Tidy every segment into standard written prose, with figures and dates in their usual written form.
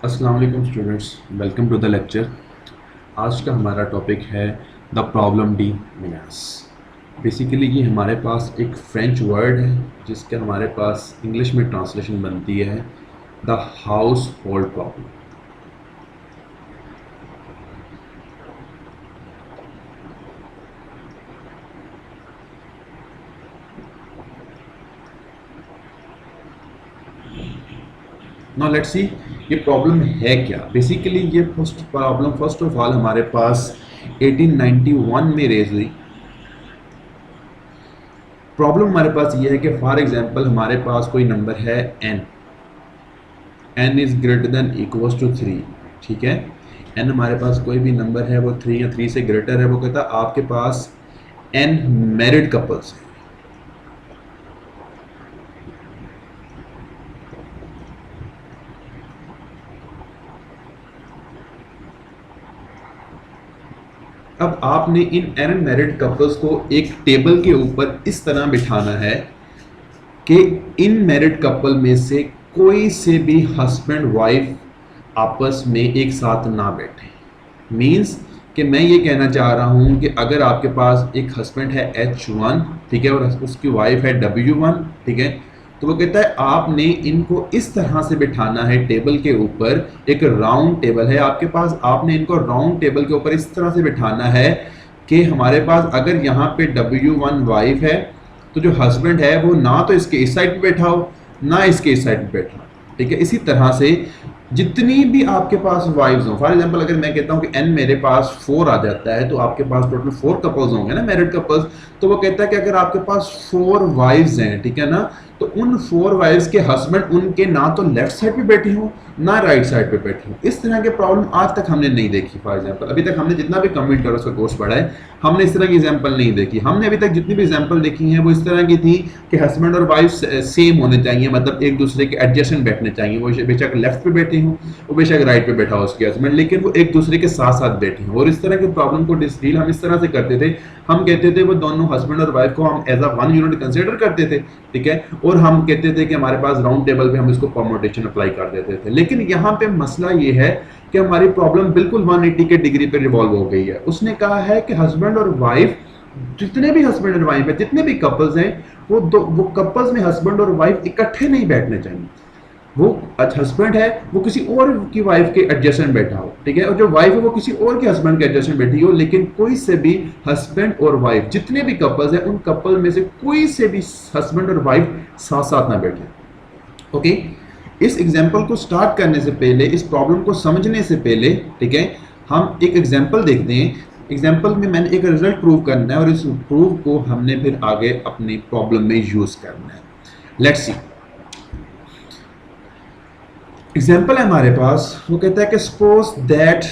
अस्सलाम वालेकुम students, welcome to the lecture. आज का हमारा टॉपिक है the problem des menages. Basically ये हमारे पास एक फ्रेंच वर्ड है जिसके हमारे पास इंग्लिश में ट्रांसलेशन बनती है the house hold problem. Now let's see ये प्रॉब्लम है क्या। बेसिकली ये फर्स्ट ऑफ ऑल हमारे पास 1891 में रेज हुई। प्रॉब्लम हमारे पास ये है कि फॉर एग्जांपल हमारे पास कोई नंबर है n is greater than equals to 3। ठीक है, n हमारे पास कोई भी नंबर है वो 3 या 3 से ग्रेटर है। वो कहता है आपके पास n मैरिड कपल्स हैं। अब आपने इन n मैरिड कपल्स को एक टेबल के ऊपर इस तरह बिठाना है कि इन मैरिड कपल में से कोई से भी हस्बैंड वाइफ आपस में एक साथ ना बैठे। मींस कि मैं ये कहना चाह रहा हूं कि अगर आपके पास एक हस्बैंड है H1, ठीक है, और उसकी वाइफ है W1, ठीक है, तो वो कहता है आपने इनको इस तरह से बिठाना है टेबल के ऊपर। एक राउंड टेबल है आपके पास, आपने इनको राउंड टेबल के ऊपर इस तरह से बिठाना है कि हमारे पास अगर यहाँ पे W1 वाइफ है तो जो हस्बैंड है वो ना तो इसके इस साइड पे बैठा हो ना इसके इस साइड पे बैठा हो। ठीक है, इसी तरह से जितनी भी आपके पास वाइफ्स हो, फॉर एग्जांपल अगर मैं कहता हूं कि n मेरे पास 4 आ जाता है तो आपके पास टोटल 4 कपल्स होंगे ना, मैरिड कपल्स। तो वो कहता है कि अगर आपके पास 4 वाइफ्स हैं, ठीक है ना, तो उन 4 वाइफ्स के हस्बैंड उनके ना तो लेफ्ट साइड पे बैठे हो ना राइट साइड पे बैठे हो। इस तरह के प्रॉब्लम आज तक हमने नहीं देखी। फॉर एग्जांपल अभी तक हमने जितना भी कंप्यूटर्स का कोर्स पढ़ा है हमने इस तरह की एग्जांपल नहीं देखी। हमने अभी तक जितनी भी एग्जांपल देखी हैं वो इस तरह की थी कि हस्बैंड और वाइफ सेम होने चाहिए, मतलब एक दूसरे के एडजेसेंट बैठने चाहिए। वो बेशक लेफ्ट पे बैठे हों, वो बेशक राइट पे बैठा हो उसके हस्बैंड, लेकिन वो एक दूसरे के साथ साथ बैठे हों। और इस तरह के प्रॉब्लम को डील हम इस तरह से करते थे, हम कहते थे वो दोनों हस्बैंड और वाइफ को हम as a one unit consider करते थे, ठीक है, और हम कहते थे कि हमारे पास राउंड टेबल पे हम इसको परम्यूटेशन अप्लाई कर देते थे। लेकिन यहाँ पे मसला ये है कि हमारी प्रॉब्लम बिल्कुल 180 के डिग्री पे रिवॉल्व हो गई है। उसने कहा है कि हस्बैंड और वाइफ, जितने भी हस्बैंड और वाइफ है, जितने भी कपल्स हैं, वो कपल्स में हस्बैंड और वाइफ इकट्ठे नहीं बैठने चाहिए। वो हस्बैंड है वो किसी और की वाइफ के एडजेसेंट बैठा हो, ठीक है, और जो वाइफ है वो किसी और के हस्बैंड के एडजेसेंट बैठी हो, लेकिन कोई से भी हस्बैंड और वाइफ, जितने भी कपल्स हैं, उन कपल में से कोई से भी हस्बैंड और वाइफ साथ साथ ना बैठे। ओके, इस एग्जाम्पल को स्टार्ट करने से पहले, इस प्रॉब्लम को समझने से पहले, ठीक है, हम एक एग्जाम्पल देखते हैं। एग्जाम्पल में मैंने एक रिजल्ट प्रूव करना है और इस प्रूफ को हमने फिर आगे अपनी प्रॉब्लम में यूज करना है। लेट्स सी, एग्जाम्पल है हमारे पास। वो कहता है कि suppose that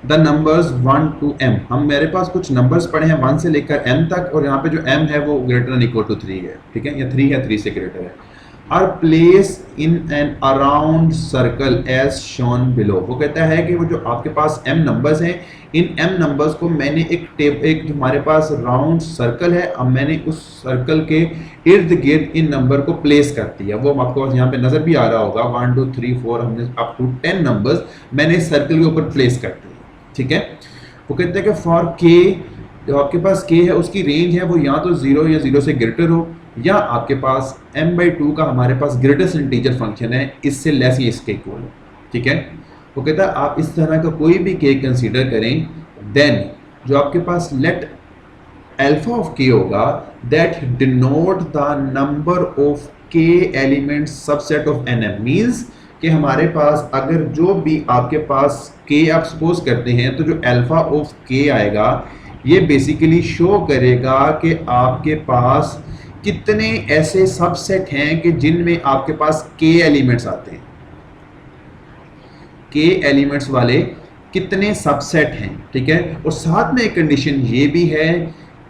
the numbers 1 to m, हम मेरे पास कुछ नंबर्स पढ़े हैं 1 से लेकर m तक, और यहाँ पे जो m है वो ग्रेटर देन इक्वल टू 3 है, ठीक है, या 3 है 3 से ग्रेटर है। Are placed in an around circle as shown below. वो कहता है कि वो जो आपके पास m नंबर्स हैं, इन m नंबर्स को मैंने एक हमारे पास राउंड सर्कल है, अब मैंने उस सर्कल के इर्द गिर्द इन नंबर को प्लेस कर दिया। वो आपको यहाँ पे नजर भी आ रहा होगा, 1 2 3 4, हमने अप टू 10 नंबर्स मैंने इस सर्कल के ऊपर प्लेस कर दिया, ठीक है। वो कहते हैं कि फॉर k, जो आपके पास k है उसकी रेंज है वो या तो 0 या 0 से ग्रेटर हो, या आपके पास m/2 का हमारे पास ग्रेटेस्ट इंटीजर फंक्शन है, इससे लेस या इसके इक्वल, ठीक है। वो कहता है आप इस तरह का कोई भी k कंसीडर करें, देन जो आपके पास लेट अल्फा ऑफ k होगा that denote the number of k elements subset of nm। Means कि हमारे पास अगर जो भी आपके पास k आप सपोज करते हैं, तो जो अल्फा ऑफ k आएगा ये बेसिकली शो करेगा कि आपके पास कितने ऐसे सबसेट हैं कि जिनमें आपके पास k एलिमेंट्स आते हैं, k एलिमेंट्स वाले कितने सबसेट हैं, ठीक है। और साथ में एक कंडीशन ये भी है,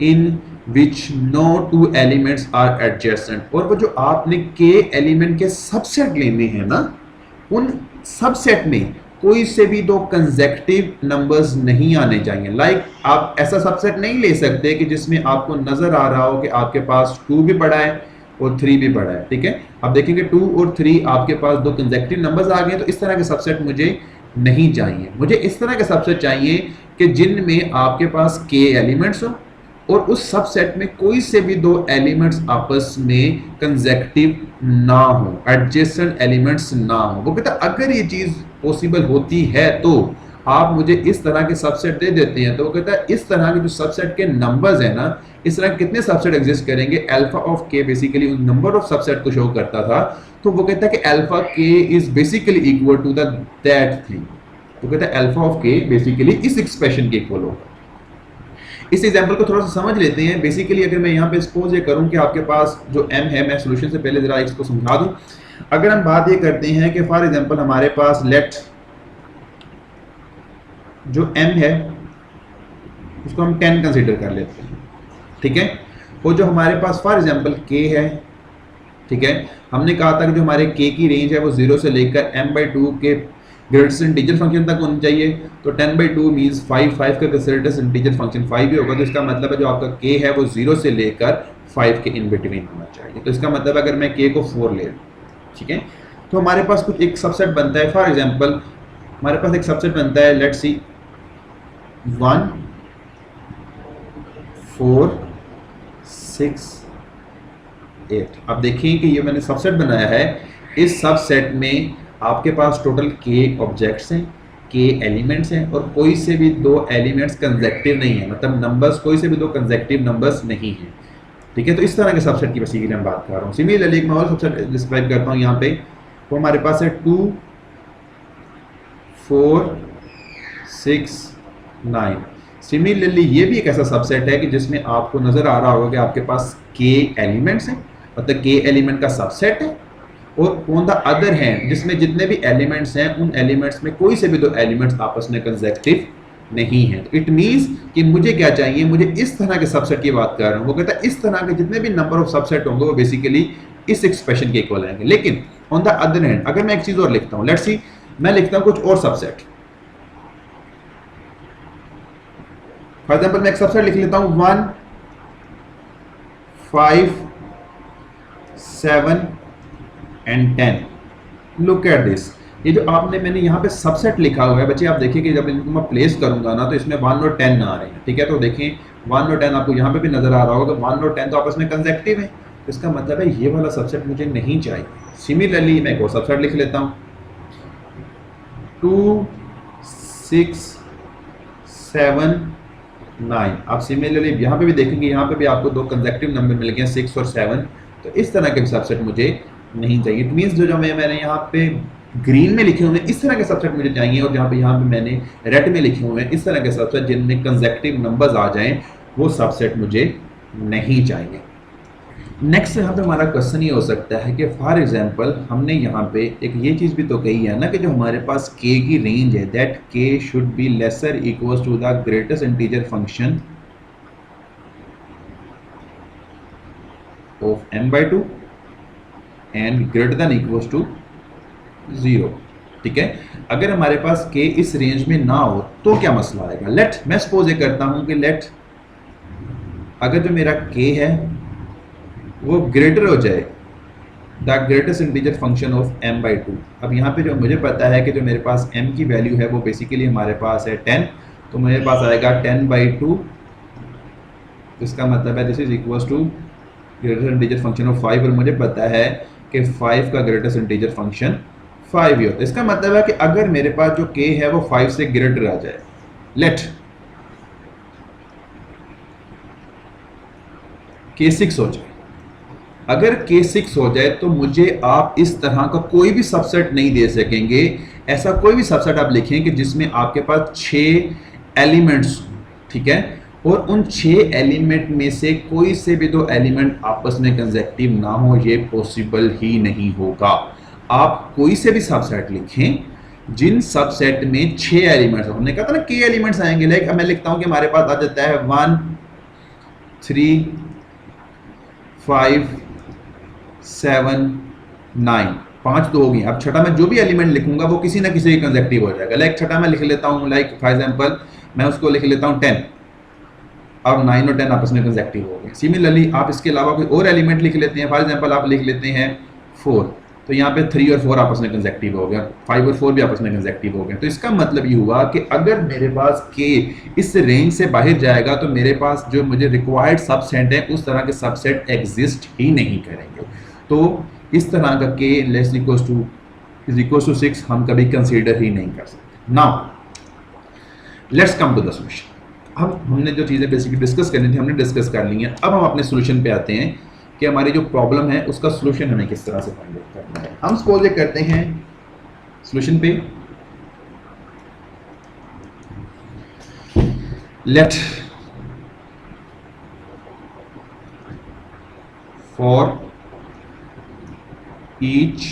in which no 2 elements are adjacent. और वो जो आपने k एलिमेंट के सबसेट लेने हैं ना, उन सबसेट में कोई से भी 2 कंसेक्यूटिव नंबर्स नहीं आने चाहिए। लाइक आप ऐसा सबसेट नहीं ले सकते कि जिसमें आपको नजर आ रहा हो कि आपके पास 2 भी पड़ा है, और 3 भी बड़ा है, ठीक है। अब देखेंगे 2 और 3 आपके पास दो कंसेक्टिव नंबर्स आ गए, तो इस तरह के सबसेट मुझे नहीं चाहिए। मुझे इस तरह के सबसेट चाहिए कि जिनमें आपके पास k एलिमेंट्स हो और उस सबसेट में कोई से भी दो एलिमेंट्स आपस में कंसेक्टिव ना हो, एडजेसेंट एलिमेंट्स ना हो। वो कहता है अगर ये चीज पॉसिबल होती है तो आप मुझे इस तरह के सबसेट दे देते हैं। तो वो कहता है इस तरह के जो सबसेट के नंबर्स है ना, इस तरह कितने सबसेट एग्जिस्ट करेंगे, अल्फा ऑफ के बेसिकली उन नंबर ऑफ सबसेट को शो करता था। तो वो कहता है कि alpha k is basically equal to the that thing. तो कहता है अल्फा ऑफ के बेसिकली इस एक्सप्रेशन के इक्वल होगा। इस एग्जांपल को थोड़ा सा समझ लेते हैं। बेसिकली अगर मैं यहाँ पे सपोज ये करूँ कि आपके पास जो m है, मैं सॉल्यूशन से पहले जरा इसको समझा दूं। अगर हम बात ये करते हैं कि फॉर एग्जांपल हमारे पास लेट जो m है उसको हम 10 कंसीडर कर लेते हैं, ठीक है। और जो हमारे पास फॉर एग्जांपल k है, ठीक है, हमने कहा था कि जो हमारे k की रेंज है वो 0 से लेकर m/2 के ग्रेटेस्ट इंटीजर फंक्शन तक होनी चाहिए। तो 10/2 मींस 5 का ग्रेटेस्ट इंटीजर फंक्शन 5 ही होगा। तो इसका मतलब है जो आपका k है वो 0 से लेकर 5 के इन बिटवीन होना चाहिए। तो इसका मतलब अगर मैं k को 4 ले लूं, ठीक है, तो हमारे पास कुछ एक सबसेट बनता है। फॉर एग्जांपल हमारे पास एक सबसेट बनता है, लेट्स सी 1 4 6 8। अब देखिए कि ये मैंने सबसेट बनाया है। इस सबसेट में आपके पास टोटल k ऑब्जेक्ट्स हैं, k एलिमेंट्स हैं और कोई से भी दो एलिमेंट्स कंसेक्टिव नहीं है, मतलब नंबर्स कोई से भी दो कंसेक्टिव नंबर्स नहीं है, ठीक है। तो इस तरह के सबसेट की बेसिकली हम बात कर रहा हूँ। सिमिलरली एक मैं और सबसेट डिस्क्राइब करता हूँ यहाँ पे। तो हमारे पास है 2 4 6 9। सिमिलरली ये भी एक ऐसा सबसेट है कि जिसमें आपको नजर आ रहा होगा कि आपके पास k एलिमेंट्स हैं, मतलब k एलिमेंट का सबसेट है। और ऑन द अदर हैंड जिसमें जितने भी एलिमेंट्स हैं उन एलिमेंट्स में कोई से भी दो एलिमेंट्स आपस में कंसेक्टिव नहीं है। तो इट मींस कि मुझे क्या चाहिए, मुझे इस तरह के सबसेट की बात कर रहा हूँ। वो कहता है इस तरह के जितने भी नंबर ऑफ सबसेट होंगे वो बेसिकली इस एक्सप्रेशन के इक्वल आएंगे। लेकिन ऑन द अदर हैंड अगर मैं एक चीज और लिखता हूँ, लेट्स सी मैं लिखता हूँ कुछ और सबसेट। फॉर एग्जाम्पल मैं एक सबसेट लिख लेता हूँ 1 5 7 एंड 10। लुक एट दिस, ये जो मैंने यहाँ पे सबसेट लिखा हुआ है बच्चे, आप देखिए कि जब इनको मैं प्लेस करूंगा ना तो इसमें 1 और 10 आ रहे हैं, ठीक है। तो देखें 1 और 10 आपको यहाँ पे भी नजर आ रहा होगा। तो 1 और 10 तो आपस में कंसेक्टिव है, तो इसका मतलब है ये वाला सबसेट मुझे नहीं चाहिए। सिमिलरली मैं एक और सबसेट लिख लेता हूँ 2 6 7 9। आप सिमिलरली यहाँ पे भी देखेंगे, यहाँ पे भी आपको दो कंसेक्टिव नंबर मिल गए 6 और 7। तो इस तरह के सबसेट मुझे नहीं चाहिए। इट मींस जो मैंने यहाँ पे ग्रीन में लिखे हुए हैं इस तरह के सबसेट मुझे चाहिए, और जहाँ पे मैंने रेड में लिखे हुए हैं इस तरह के सबसेट जिनमें कंसेक्टिव नंबर्स आ जाएं, वो सबसेट मुझे नहीं चाहिए। नेक्स्ट यहाँ पे हमारा क्वेश्चन ये हो सकता है कि फॉर एग्जांपल हमने यहाँ पे एक ये चीज़ भी तो कही है ना कि जो हमारे पास k की रेंज है that k should be lesser equals to the greatest integer function of m/2 and greater than equals to 0, ठीक है। अगर हमारे पास k इस रेंज में ना हो तो क्या मसला आएगा। लेट मैं सपोज ये करता हूं कि लेट अगर जो मेरा k है वो ग्रेटर हो जाए the greatest integer function of m/2। अब यहाँ पे जो मुझे पता है कि जो मेरे पास m की वैल्यू है वो बेसिकली हमारे पास है 10, तो मेरे पास आएगा 10/2। इसका मतलब है this is equals to greatest integer function of 5, और मुझे पता है कि 5 का ग्रेटेस्ट इंटीजर फंक्शन 5 ही होता है। इसका मतलब है कि अगर मेरे पास जो k है वो 5 से ग्रेटर आ जाए, लेट k 6 हो जाए, अगर k 6 हो जाए तो मुझे आप इस तरह का कोई भी सबसेट नहीं दे सकेंगे। ऐसा कोई भी सबसेट आप लिखें कि जिसमें आपके पास 6 एलिमेंट्स, ठीक है, और उन 6 एलिमेंट में से कोई से भी दो एलिमेंट आपस में कंसेक्टिव ना हो, ये पॉसिबल ही नहीं होगा। आप कोई से भी सबसेट लिखें जिन सबसेट में 6 एलिमेंट्स, हमने कहा था ना k एलिमेंट्स आएंगे। लाइक मैं लिखता हूं कि हमारे पास आ जाता है 1 3 5 7 9, 5 तो होगी। अब छठा मैं जो भी एलिमेंट लिखूंगा वो किसी ना किसी कंसेक्टिव हो जाएगा। लाइक छठा मैं लिख लेता हूं, लाइक फॉर एग्जांपल मैं उसको लिख लेता हूं 10, अब 9 और 10 आपस में कंसेक्टिव हो गए। सिमिलरली आप इसके अलावा कोई और एलिमेंट लिख लेते हैं, फॉर एग्जांपल आप लिख लेते हैं 4, तो यहाँ पे 3 और 4 आपस में कंसेक्टिव हो गया, 5 और 4 भी आपस में कंसेक्टिव हो गए। तो इसका मतलब ये हुआ कि अगर मेरे पास k इस रेंज से बाहर जाएगा तो मेरे पास जो मुझे रिक्वायर्ड सबसेट है उस तरह के सबसेट एग्जिस्ट ही नहीं करेंगे। तो इस तरह का k लेस इक्वल्स टू 6 हम कभी कंसीडर ही नहीं कर सकते। Now let's come to the solution. अब हमने जो चीज़ें बेसिकली डिस्कस करनी थी हमने डिस्कस कर ली हैं। अब हम अपने सॉल्यूशन पे आते हैं कि हमारी जो प्रॉब्लम है उसका सॉल्यूशन हमें किस तरह से फाइंड आउट करना है। हम सपोज ये करते हैं सॉल्यूशन पे let for each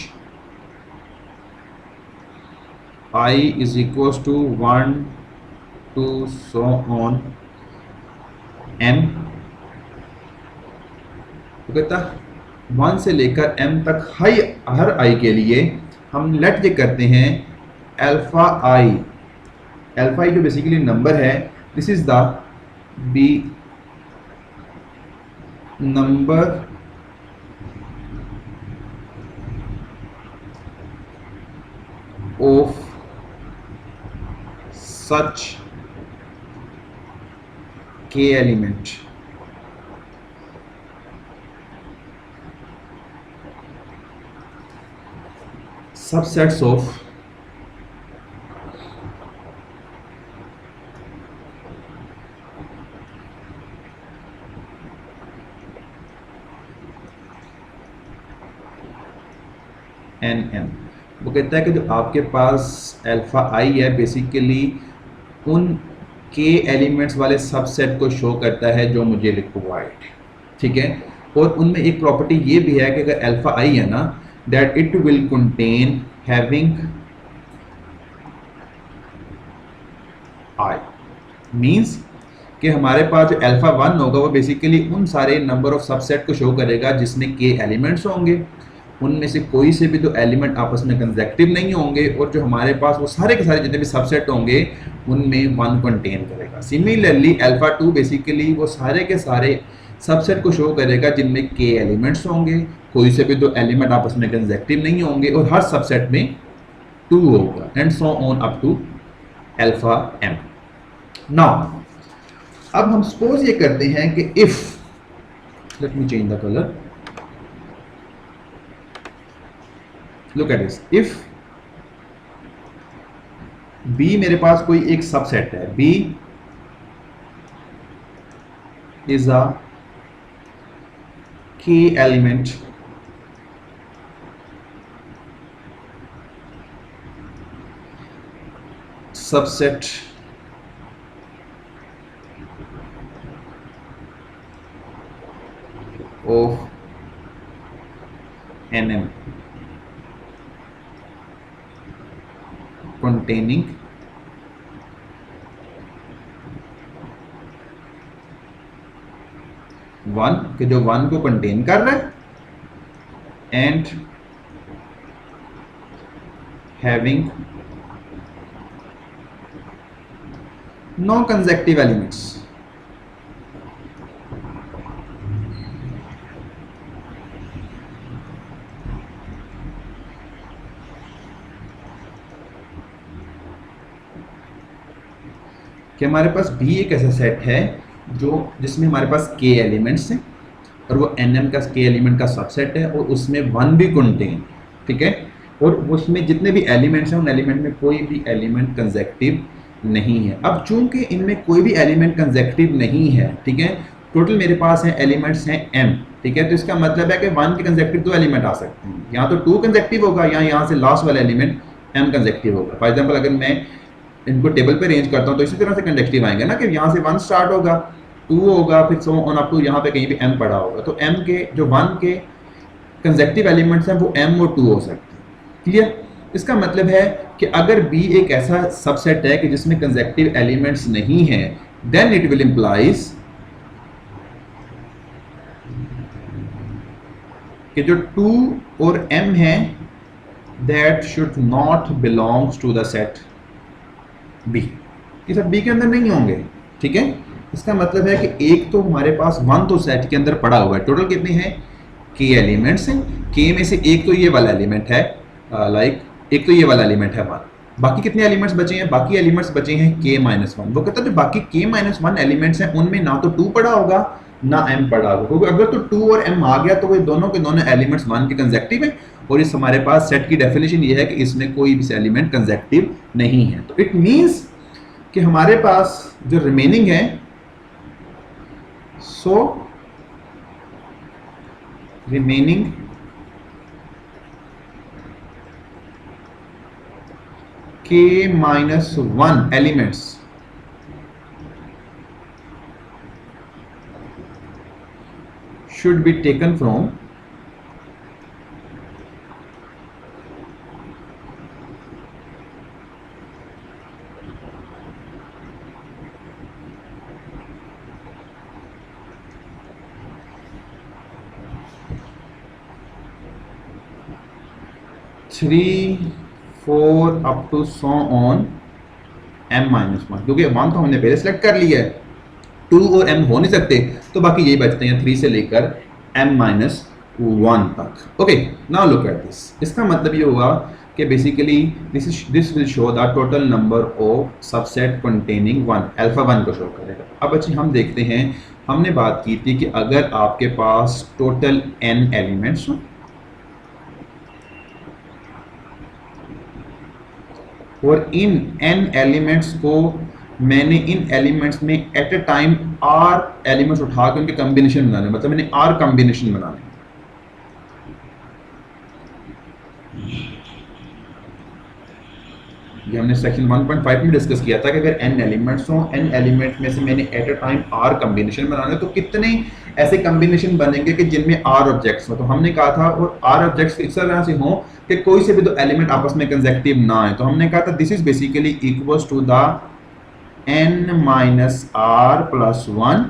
I is equals to 1 to so on m, तो कहता 1 से लेकर m तक हर i के लिए हम लेट ये करते हैं अल्फा i जो बेसिकली नंबर है, this is the b number of such k element subsets of nm। वो कहता है कि जो आपके पास अल्फा आई है बेसिकली उन के एलिमेंट्स वाले सबसेट को शो करता है जो मुझे रिक्वायर्ड है, ठीक है। और उनमें एक प्रॉपर्टी ये भी है कि अगर अल्फा आई है ना that it will contain having I, means कि हमारे पास जो अल्फा 1 होगा वो बेसिकली उन सारे नंबर ऑफ सबसेट को शो करेगा जिसमें के एलिमेंट्स होंगे, उनमें से कोई से भी तो एलिमेंट आपस में कंसेक्टिव नहीं होंगे, और जो हमारे पास वो सारे के सारे जितने भी सबसेट होंगे उनमें 1 कंटेन करेगा। सिमिलरली अल्फा 2 बेसिकली वो सारे के सारे सबसेट को शो करेगा जिनमें के एलिमेंट्स होंगे, कोई से भी तो एलिमेंट आपस में कंसेक्टिव नहीं होंगे, और हर सबसेट में 2 होगा, and so on up to alpha m। Now अब हम सपोज ये करते हैं कि if let me change the colour, look at this, if b मेरे पास कोई एक सबसेट है, b is a k element subset of nm containing one के जो 1 को कंटेन कर रहा है and having no consecutive elements. कि हमारे पास भी एक ऐसा सेट है जो जिसमें हमारे पास के एलिमेंट्स हैं और वो nm का के एलिमेंट का सबसेट है और उसमें 1 भी कंटेन, ठीक है, और उसमें जितने भी एलिमेंट्स हैं उन एलिमेंट में कोई भी एलिमेंट कंसेक्टिव नहीं है। अब चूंकि इनमें कोई भी एलिमेंट कंसेक्टिव नहीं है, ठीक है, टोटल मेरे पास है एलिमेंट्स हैं m, ठीक है, तो इसका मतलब है कि 1 के कंसेक्टिव 2 एलिमेंट आ सकते हैं, या तो 2 कंसेक्टिव होगा या यहाँ से लास्ट वाला एलिमेंट m कंसेक्टिव होगा। फॉर एग्जाम्पल अगर मैं इनको टेबल पे अरेंज करता हूँ तो इसी तरह से कंसेक्टिव आएंगे ना, कि यहाँ से 1 स्टार्ट होगा, 2 होगा, फिर सो ऑन अप टू यहाँ पे कहीं भी m पड़ा होगा, तो m के जो 1 के कंसेक्टिव एलिमेंट्स हैं वो m और 2 हो सकते हैं। क्लियर? इसका मतलब है कि अगर B एक ऐसा सबसेट है कि जिसमें कंसेक्टिव एलिमेंट्स नहीं है, देन इट विल इंप्लाइज कि जो 2 और m है that should not belongs to the set B, ये सब B के अंदर नहीं होंगे, ठीक है। इसका मतलब है कि एक तो हमारे पास वन तो सेट के अंदर पड़ा हुआ है, टोटल कितने हैं, के एलिमेंट्स हैं, के में से एक तो ये वाला एलिमेंट है, लाइक एक तो ये वाला एलिमेंट है वन, बाकी कितने एलिमेंट्स बचे हैं, बाकी एलिमेंट्स बचे हैं के माइनस वन। वो कहता है जो बाकी के माइनस वन एलिमेंट्स हैं उनमें ना तो टू पड़ा होगा ना एम पड़ा होगा, क्योंकि अगर तो टू और एम आ गया तो वो दोनों के दोनों एलिमेंट्स वन के कंसेक्टिव हैं, और इस हमारे पास सेट की डेफिनेशन ये है कि इसमें कोई भी एलिमेंट कंसेक्टिव नहीं है। तो इट मींस कि हमारे पास जो रिमेनिंग है, so remaining k minus 1 elements should be taken from three 4 up to so on m minus one, क्योंकि वन तो हमने पहले सेलेक्ट कर लिया है, 2 और m हो नहीं सकते, तो बाकी यही बचते हैं 3 से लेकर m माइनस वन तक। Okay, now look at this. इसका मतलब ये हुआ कि basically this will show the total number of subset containing one, alpha one को शो करेगा। अब अच्छी हम देखते हैं, हमने बात की थी कि अगर आपके पास टोटल n एलिमेंट्स हो और इन n एलिमेंट्स को मैंने इन एलिमेंट्स में eight a time r elements उठा के उनके कॉम्बिनेशन बनाने, मतलब मैंने r कॉम्बिनेशन बनाने। ये हमने सेक्शन 1.5 में डिस्कस किया था कि अगर n एलिमेंट्स हो, n एलिमेंट में से मैंने eight a time r combination बनाने, तो कितने ऐसे कॉम्बिनेशन बनेंगे कि जिनमें r ऑब्जेक्ट्स हो। तो हमने कहा था और r ऑब्जेक्ट्स इस तरह से हो कि कोई से भी दो एलिमेंट आपस में कंसेक्टिव ना है। तो हमने कहा था this is basically equals to the n minus r plus one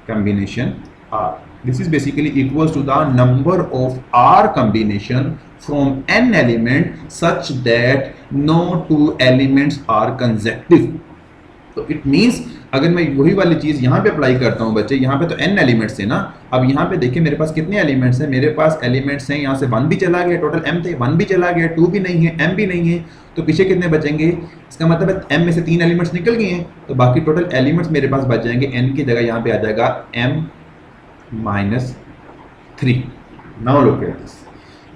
combination r। This is basically equals to the number of r combination from n element such that no two elements are consecutive। तो it means अगर मैं वही वाली चीज यहाँ पे apply करता हूँ बच्चे, यहाँ पे तो n एलिमेंट्स है ना, अब यहाँ पे देखिए मेरे पास कितने एलिमेंट्स हैं, मेरे पास एलिमेंट्स हैं यहाँ से 1 भी चला गया, टोटल m थे 1 भी चला गया, 2 भी नहीं है, m भी नहीं है, तो पीछे कितने बचेंगे, इसका मतलब है m में से 3 एलिमेंट्स निकल गए हैं, तो बाकी टोटल एलिमेंट्स मेरे पास बच जाएंगे, n की जगह यहाँ पे आ जाएगा m minus 3। Now look at this.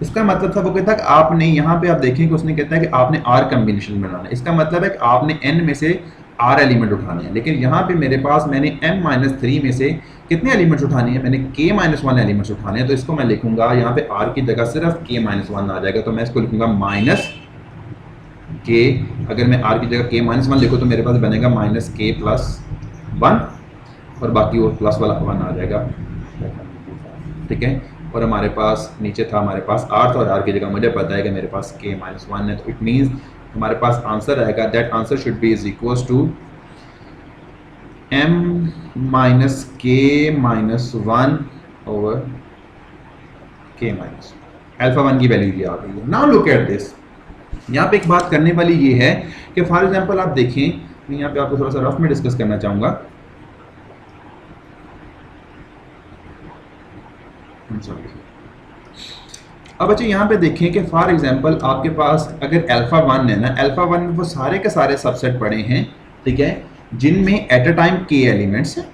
इसका मतलब था वो कहता है कि आपने यहाँ पे आप देखें कि उसने कहता है कि आपने r कॉम्बिनेशन बनाना है, इसका मतलब है कि आपने n में से r एलिमेंट उठाने हैं, लेकिन यहाँ पे मेरे पास मैंने m माइनस 3 में से कितने एलिमेंट्स उठाने हैं, मैंने k माइनस 1 एलिमेंट्स उठाने हैं। तो इसको मैं लिखूंगा यहाँ पे r की जगह सिर्फ k माइनस 1 आ जाएगा, तो मैं इसको लिखूंगा माइनस k। अगर मैं r की जगह k माइनस 1 लिखूँ तो मेरे पास बनेगा माइनस k प्लस 1 और बाकी वो प्लस वाला 1 आ जाएगा, ठीक है। और हमारे पास नीचे था हमारे पास r, और r की जगह मुझे पता है कि मेरे पास k माइनस 1 है, तो इट मीन्स हमारे पास आंसर आएगा that answer should be is equals to m minus k minus 1 over k minus alpha 1 की वैल्यू ये आ गई है। Now look at this. यहाँ पे एक बात करने वाली ये है कि फॉर एग्जांपल आप देखें, मैं यहाँ पे आपको थोड़ा सा रफ में डिस्कस करना चाहूँगा। अब बच्चे यहाँ पे देखें कि फॉर एग्जांपल आपके पास अगर अल्फा 1 है ना, अल्फा 1 में वो सारे के सारे सबसेट पड़े हैं, ठीक है, जिनमें at a time k elements हैं,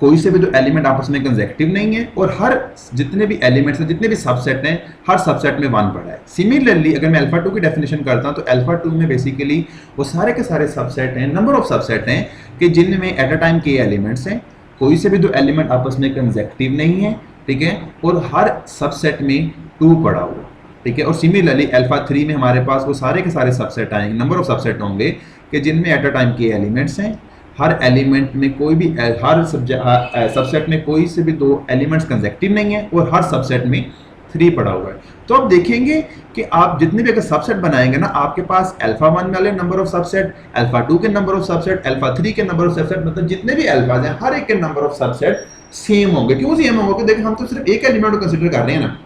कोई से भी तो एलिमेंट आपस में कंसेक्टिव नहीं है, और हर जितने भी एलिमेंट्स हैं, जितने भी सबसेट हैं, हर सबसेट में 1 पड़ा है। सिमिलरली अगर मैं अल्फा 2 की डेफिनेशन करता हूँ तो अल्फा 2 में बेसिकली वो सारे के सारे सबसेट हैं, नंबर ऑफ सबसेट हैं कि जिनमें at a time k elements हैं, कोई से भी दो एलिमेंट आपस में कंसेक्टिव नहीं है, ठीक है, और हर सबसेट में 2 पड़ा हुआ, ठीक है। और सिमिलरली अल्फा 3 में हमारे पास वो सारे के सारे सबसेट आएंगे, नंबर ऑफ सबसेट होंगे कि जिनमें एट अ टाइम के एलिमेंट्स हैं, हर एलिमेंट में कोई भी हर सबसेट में कोई से भी 2 एलिमेंट्स कंसेक्टिव नहीं है, और हर सबसेट में 3 पड़ा हुआ है। तो आप देखेंगे कि आप जितने भी अगर सबसेट बनाएंगे ना, आपके पास अल्फा 1 वाले नंबर ऑफ सबसेट, अल्फा 2 के नंबर ऑफ सबसेट, अल्फा 3 के नंबर ऑफ सबसेट, मतलब जितने भी अल्फाज हैं हर एक के नंबर ऑफ सबसेट सेम होंगे। क्यों सेम होंगे? देखिए हम तो सिर्फ एक एलिमेंट को कंसीडर कर रहे हैं ना,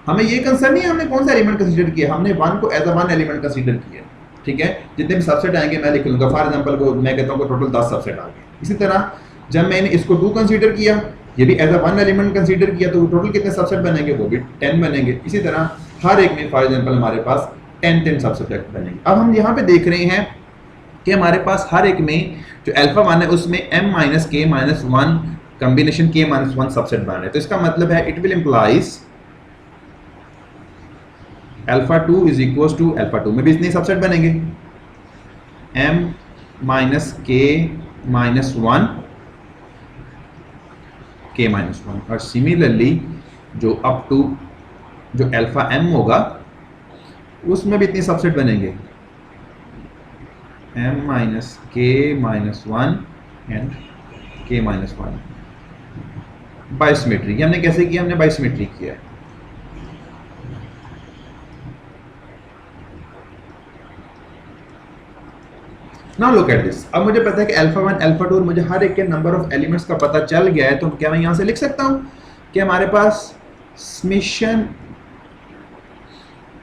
हमें ये कंसर्न नहीं है हमने कौन सा एलिमेंट कंसीडर किया, हमने 1 को एज अ 1 एलिमेंट कंसीडर किया, ठीक है। जितने भी सबसेट आएंगे मैं लिख लूंगा, फॉर एग्जांपल को मैं कहता हूँ टोटल 10 सबसेट आ गए। इसी तरह जब मैंने इसको 2 कंसीडर किया, ये भी एज अ 1 एलिमेंट कंसीडर किया, तो टोटल कितने सबसेट बनेंगे, वो भी 10 बनेंगे। इसी तरह हर एक में फॉर एग्जांपल हमारे पास 10 सबसेट बनेंगे। अब हम यहाँ पे देख रहे हैं कि हमारे पास हर एक में जो अल्फा 1 है उसमें m minus k minus 1 combination k minus 1 subset बन रहे हैं। तो इसका मतलब है it will implies alpha 2 is equal to alpha 2 में भी इतने सबसेट बनेंगे, m minus k minus 1 k minus 1, और सिमिलरली जो अप टू जो अल्फा m होगा उसमें भी इतने सबसेट बनेंगे, m minus k minus 1 and k minus 1 by symmetry. ये हमने कैसे किया, हमने बाय सिमेट्री किया है। Now look at this. अब मुझे पता है कि अल्फा 1 अल्फा 2 और मुझे हर एक के नंबर ऑफ एलिमेंट्स का पता चल गया है, तो क्या मैं यहां से लिख सकता हूं कि हमारे पास summation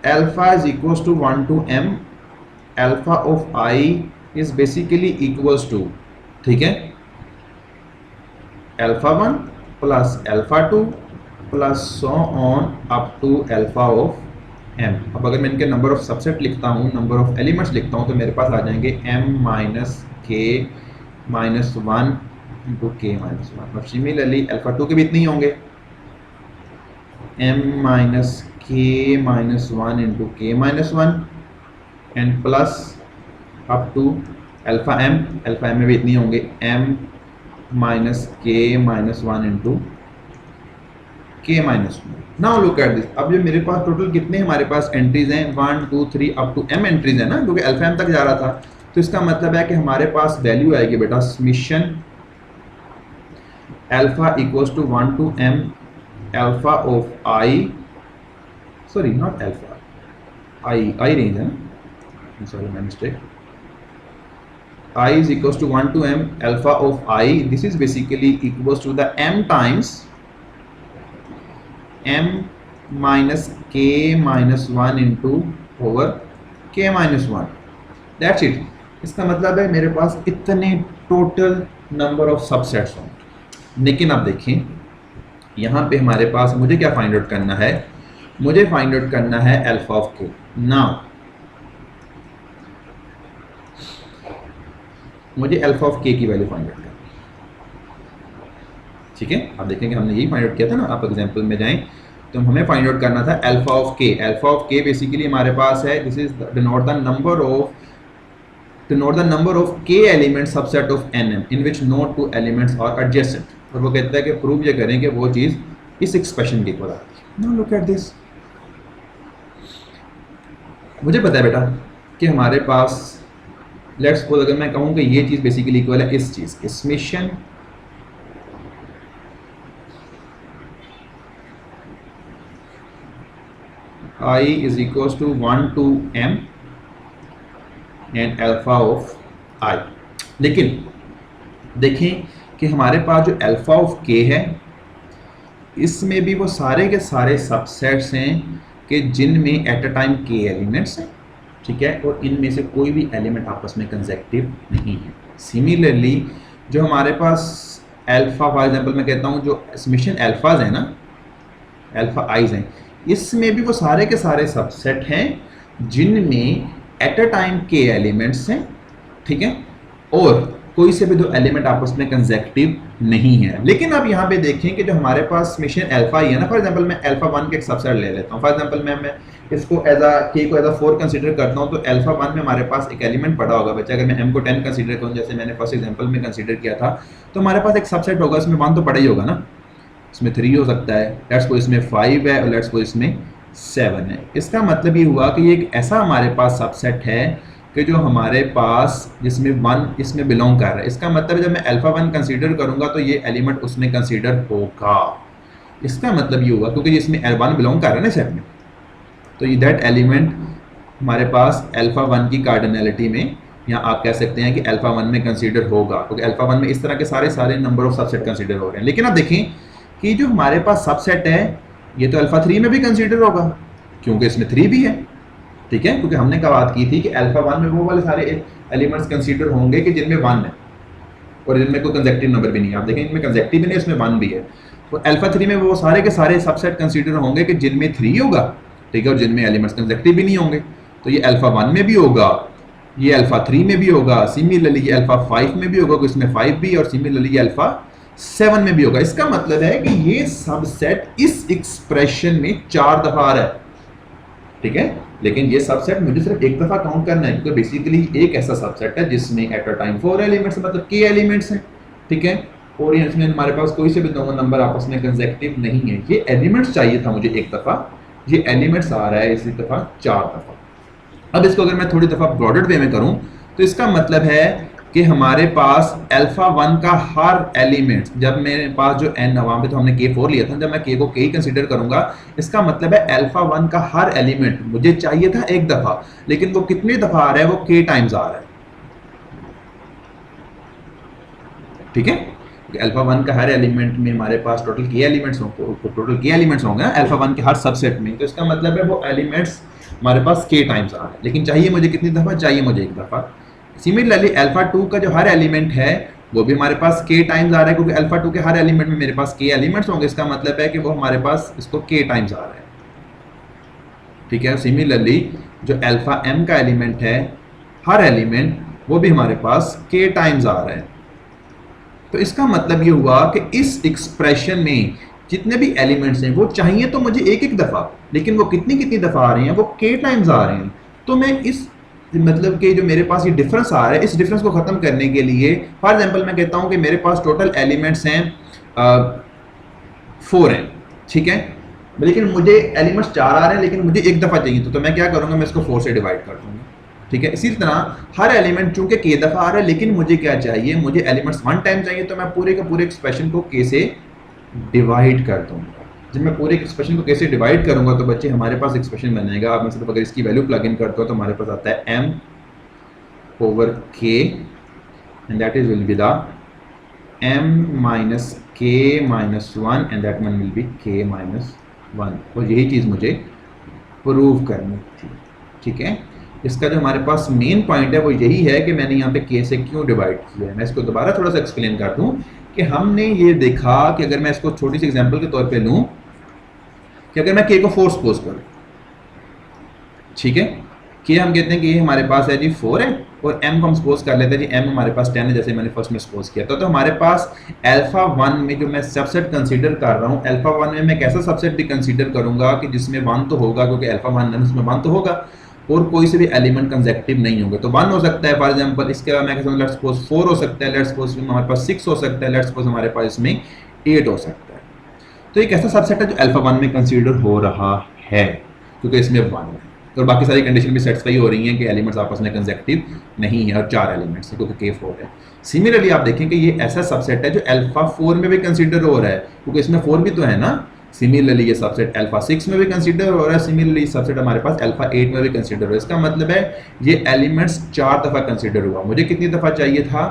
alpha is equals to 1 to m alpha of i is basically equals to, ठीक है, alpha 1 plus alpha 2 plus so on up to alpha of m। अब अगर मैं इनके नंबर ऑफ सबसेट लिखता हूँ, नंबर ऑफ एलिमेंट्स लिखता हूँ, तो मेरे पास आ जाएंगे m minus k minus 1 into k minus 1, और सिमिलरली अल्फा 2 के भी इतने ही होंगे, m minus k minus 1 into k minus 1 and plus up to alpha m में भी इतनी होंगे, m minus k minus 1 into k minus 1। Now look at this. अब जो मेरे पास टोटल कितने हमारे पास एंट्रीज हैं, 1 2 3 अप टू m एंट्रीज है ना, क्योंकि अल्फा m तक जा रहा था। तो इसका मतलब है कि हमारे पास वैल्यू आएगी बेटा summation alpha equals to 1 to m alpha of i, sorry not alpha, i range है ना, sorry my mistake, i is equals to 1 to m alpha of i, this is basically equals to the m times m minus k minus 1 into over k minus 1, that's it। इसका मतलब है मेरे पास इतने total number of subsets होंगे। लेकिन अब देखें यहाँ पे हमारे पास मुझे क्या फाइंड आउट करना है, मुझे फाइंड आउट करना है अल्फा ऑफ k। नाउ मुझे अल्फा ऑफ के की वैल्यू फाइंड आउट करनी है, ठीक है। आप देखेंगे हमने यही फाइंड आउट किया था ना। आप एग्जांपल में जाएं तो हमें फाइंड आउट करना था alpha of K. Alpha of के बेसिकली हमारे पास है, this is denote the number of K element subset of nm in which no two elements are adjacent. और वो कहता है कि प्रूव ये करें कि वो चीज़ इस एक्सप्रेशन की इक्वल आती है। Now look at this. मुझे पता है बेटा कि हमारे पास लेट्स सपोज अगर मैं कहूँ कि ये चीज़ बेसिकली इक्वल है इस चीज़ के, summation i is equals to 1 to m and alpha of i। लेकिन देखें कि हमारे पास जो अल्फा ऑफ k है इसमें भी वो सारे के सारे सबसेट्स हैं कि जिनमें at a time k elements हैं, ठीक है, और इनमें से कोई भी एलिमेंट आपस में कंसेक्टिव नहीं है। सिमिलरली जो हमारे पास अल्फा फॉर एग्जांपल मैं कहता हूँ जो समेशन अल्फाज है ना, अल्फा आइज हैं, इसमें भी वो सारे के सारे सबसेट हैं जिनमें एट अ टाइम के एलिमेंट्स हैं, ठीक है, और कोई से भी दो एलिमेंट आपस में कंसेक्टिव नहीं है। लेकिन अब यहाँ पे देखें कि जो हमारे पास समेशन अल्फा ही है ना, फॉर एग्जांपल मैं अल्फा 1 के एक सबसेट ले लेता हूँ। फॉर एग्जांपल मैं इसको एज अ के को एज अ 4 कंसीडर करता हूँ, तो अल्फा 1 में हमारे पास एक एलिमेंट पड़ा होगा बच्चा। अगर मैं m को 10 कंसीडर करूँ जैसे मैंने फर्स्ट एग्जांपल में कंसीडर किया था, तो हमारे पास एक सबसेट होगा, इसमें 1 तो पड़ा ही होगा ना, इसमें 3 हो सकता है, लेट्स को इसमें 5 है और लेट्स को इसमें 7 है। इसका मतलब ये हुआ कि ये एक ऐसा हमारे पास सबसेट है कि जो हमारे पास जिसमें 1 इसमें बिलोंग कर रहा है। इसका मतलब जब मैं अल्फा 1 कंसीडर करूंगा तो ये एलिमेंट उसमें कंसीडर होगा। इसका मतलब ये हुआ क्योंकि इसमें L1 बिलोंग कर रहा है ना सेट में, तो ये दैट एलिमेंट हमारे पास अल्फा 1 की कार्डिनलिटी में, या आप कह सकते हैं कि अल्फा 1 में कंसीडर होगा, क्योंकि अल्फा 1 में इस तरह के सारे नंबर ऑफ सबसेट कंसीडर हो रहे हैं। लेकिन आप देखें कि जो हमारे पास सबसेट है ये तो अल्फा 3 में भी कंसीडर होगा क्योंकि इसमें 3 भी है, ठीक है, क्योंकि हमने क्या बात की थी कि अल्फा 1 में वो वाले सारे एलिमेंट्स कंसीडर होंगे कि जिनमें 1 है। और इनमें कोई कंसेक्टिव नंबर भी नहीं है। आप देखें इनमें कंसेक्टिव भी नहीं, इसमें 1 भी है। तो अल्फा 3 में वो सारे के सारे सबसेट कंसीडर होंगे कि जिनमें 3 होगा, ठीक है, और जिनमें एलिमेंट्स कंसेक्टिव भी नहीं होंगे। तो ये अल्फा 1 में भी होगा, ये अल्फा 3 में भी होगा, सिमिलरली ये अल्फा 5 में भी होगा, तो इसमें 5 भी, और सिमिलरली ये अल्फा 7 में भी होगा। इसका मतलब है कि ये सबसेट इस एक्सप्रेशन में 4 दफा आ रहा है, ठीक है। लेकिन ये सबसेट मुझे सिर्फ एक दफा काउंट करना है, क्योंकि बेसिकली एक ऐसा सबसेट है जिसमें एट अ टाइम 4 एलिमेंट्स, मतलब k एलिमेंट्स हैं, ठीक है। और इसमें हमारे पास कोई से भी दो नंबर आपस में कंसेक्टिव नहीं है। ये एलिमेंट्स चाहिए था मुझे एक दफा, ये एलिमेंट्स आ रहा है इसी दफा 4 दफा। अब इसको अगर मैं थोड़ी दफा ब्रॉडर वे में करूं तो इसका मतलब है कि हमारे पास अल्फा 1 का हर एलिमेंट, जब मेरे पास जो n, वहां पे तो हमने k4 लिया था, जब मैं k को k ही कंसीडर करूंगा, इसका मतलब है अल्फा 1 का हर एलिमेंट मुझे चाहिए था एक दफा, लेकिन वो कितनी दफा आ रहा है, वो k टाइम्स आ रहा है, ठीक है। अल्फा 1 का हर एलिमेंट में हमारे पास टोटल k एलिमेंट्स होंगे अल्फा 1 के हर सबसेट में, तो इसका मतलब है वो एलिमेंट्स हमारे पास k टाइम्स आ रहा है, लेकिन चाहिए मुझे कितनी दफा, चाहिए मुझे एक दफा। सिमिलरली अल्फा 2 का जो हर एलिमेंट है वो भी हमारे पास k टाइम्स आ रहा है, क्योंकि अल्फा 2 के हर एलिमेंट में मेरे पास k एलिमेंट्स होंगे, इसका मतलब है कि वो हमारे पास इसको k टाइम्स आ रहा है, ठीक है। सिमिलरली जो अल्फा m का एलिमेंट है, हर एलिमेंट वो भी हमारे पास k टाइम्स आ रहा है। तो इसका मतलब ये हुआ कि इस एक्सप्रेशन में जितने भी एलिमेंट्स हैं वो चाहिए तो मुझे एक एक दफा, लेकिन वो कितनी कितनी दफा आ रहे हैं, वो k टाइम्स आ रहे हैं। तो मैं इस मतलब कि जो मेरे पास ये डिफरेंस आ रहा है, इस डिफरेंस को खत्म करने के लिए फॉर एग्जांपल मैं कहता हूं कि मेरे पास टोटल एलिमेंट्स हैं 4 हैं, ठीक है, लेकिन मुझे एलिमेंट्स 4 आ रहे हैं, लेकिन मुझे एक दफा चाहिए, तो मैं क्या करूंगा, मैं इसको 4 से डिवाइड कर दूंगा, ठीक है। इसी तरह हर एलिमेंट चूंकि k दफा आ रहा है, लेकिन मुझे क्या चाहिए, मुझे एलिमेंट्स 1 टाइम चाहिए, तो मैं पूरे के पूरे एक्सप्रेशन को k से डिवाइड कर दूंगा। जब मैं पूरे एक्सप्रेशन को कैसे डिवाइड करूंगा तो बच्चे हमारे पास एक्सप्रेशन बनेगा, आप मतलब अगर इसकी वैल्यू प्लग इन करते हो तो हमारे पास आता है m over k and that is will be the m minus k minus 1 and that one will be k minus 1, और यही चीज़ मुझे प्रूव करनी थी, ठीक है। इसका जो हमारे पास मेन पॉइंट है वो यही है कि मैंने यहाँ पे k से क्यों डिवाइड किया है। मैं इसको दोबारा थोड़ा सा एक्सप्लेन कर दूँ कि हमने ये देखा कि अगर मैं इसको छोटी सी एग्जांपल के तौर पे लूँ कि अगर मैं k को 4 सपोज करूँ, ठीक है, k हम कहते हैं कि ये हमारे पास है जी 4 है, और m को हम सपोज कर लेते हैं जी m हमारे पास 10 है, जैसे मैंने फर्स्ट में सपोज किया था। तो हमारे पास अल्फा 1 में जो मैं सबसेट कंसीडर कर रहा हूँ, अल्फा 1 में मैं कैसा सबसेट भी कंसीडर करूंगा कि जिसमें 1 तो होगा, क्योंकि अल्फा 1 है उसमें 1 तो होगा, और कोई से भी एलिमेंट कंसेक्टिव नहीं होंगे, तो 1 हो सकता है फॉर एग्जांपल। इसके बाद मैं कहता हूँ लेट्स सपोज 4 हो सकता है, लेट्स सपोज हमारे पास 6 हो सकता है, लेट्स सपोज हमारे पास इसमें 8 हो सकता है। तो एक ऐसा सबसेट है जो अल्फा 1 में कंसीडर हो रहा है, क्योंकि इसमें 1 है, और बाकी सारी कंडीशन भी सेटिस्फाई हो रही हैं कि एलिमेंट्स आपस में कंसेक्टिव नहीं है, और 4 एलिमेंट्स है क्योंकि k 4 है। सिमिलरली आप देखें कि ये ऐसा सबसेट है जो अल्फा 4 में भी कंसीडर हो रहा है, क्योंकि इसमें 4 भी तो है ना। सिमिलरली ये सबसेट अल्फा 6 में भी कंसीडर हो रहा है, सिमिलरली सबसेट हमारे पास अल्फा 8 में भी कंसीडर हो रहा है। इसका मतलब है ये एलिमेंट्स 4 दफा कंसीडर हुआ। मुझे कितनी दफा चाहिए था,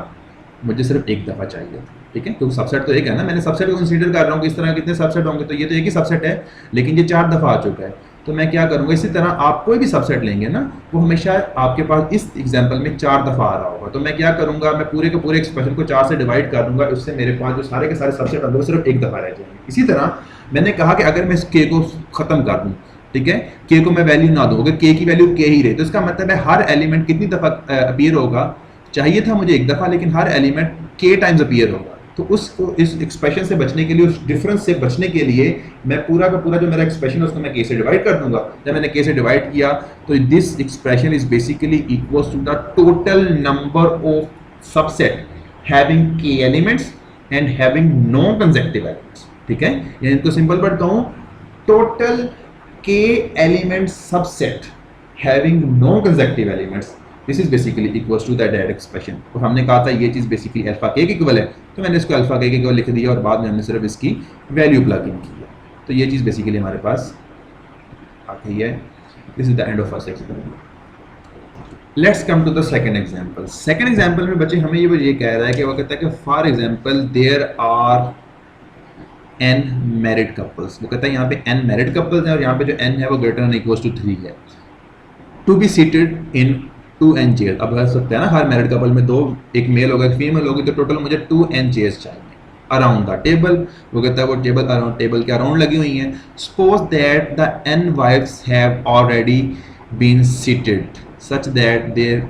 मुझे सिर्फ एक दफा चाहिए था, ठीक है, क्योंकि सबसेट तो एक है ना, मैंने सबसेट को कंसीडर कर रहा हूँ कि इस तरह कितने सबसेट होंगे, तो ये तो एक ही सबसेट है, लेकिन ये 4 दफा आ चुका है। तो मैं क्या करूंगा, इसी तरह आप कोई भी सबसेट लेंगे ना, वो हमेशा आपके पास इस एग्जांपल में 4 दफा आ रहा होगा, तो मैं क्या करूंगा, मैं पूरे के पूरे एक्सप्रेशन को 4 से डिवाइड कर दूंगा, उससे मेरे पास जो सारे के सारे सबसेट होंगे वो सिर्फ एक दफा रह जाएंगे। इसी तरह मैंने कहा कि अगर मैं इस k को खत्म कर दूं, ठीक है, k को मैं वैल्यू ना दूं, अगर k की वैल्यू k ही रहे, तो इसका मतलब है हर एलिमेंट कितनी दफा अपीयर होगा, चाहिए था मुझे एक दफा, लेकिन हर एलिमेंट k टाइम्स अपीयर होगा। तो उसको इस एक्सप्रेशन से बचने के लिए, उस डिफरेंस से बचने के लिए मैं पूरा का पूरा जो मेरा एक्सप्रेशन है उसको मैं k से डिवाइड कर दूंगा। जब मैंने k से डिवाइड किया तो this expression is basically equals to the total number of subset having k elements and having non consecutive elements, ठीक है। यानी इनको सिंपल वर्ड कहूं, total k element subset having non consecutive elements, this is basically equals to that direct expression. और हमने कहा था ये चीज़ बेसिकली अल्फा k के इक्वल है, तो मैंने इसको अल्फा k के इक्वल लिख दिया और बाद में हमने सिर्फ इसकी वैल्यू प्लग इन की है। तो ये चीज़ बेसिकली हमारे पास आ गई है। This is the end of first example. Let's come to the second example. Second example में बच्चे हमें ये कह रहा है कि वो कहता है कि for example there are n married couples. वो कहता है यहाँ पे n मैरिड कपल्स हैं और यहाँ पे जो n है वो ग्रेटर देन इक्वल्स टू 3 है, to be seated in 2n chairs. अब हो सकता है ना हर मैरिड कपल में दो, एक मेल होगा एक फीमेल होगी, तो टोटल मुझे 2n चेयर्स चाहिए अराउंड द टेबल। वो कहता है वो टेबल अराउंड, टेबल के अराउंड लगी हुई हैं। Suppose that the n wives have already been seated such that there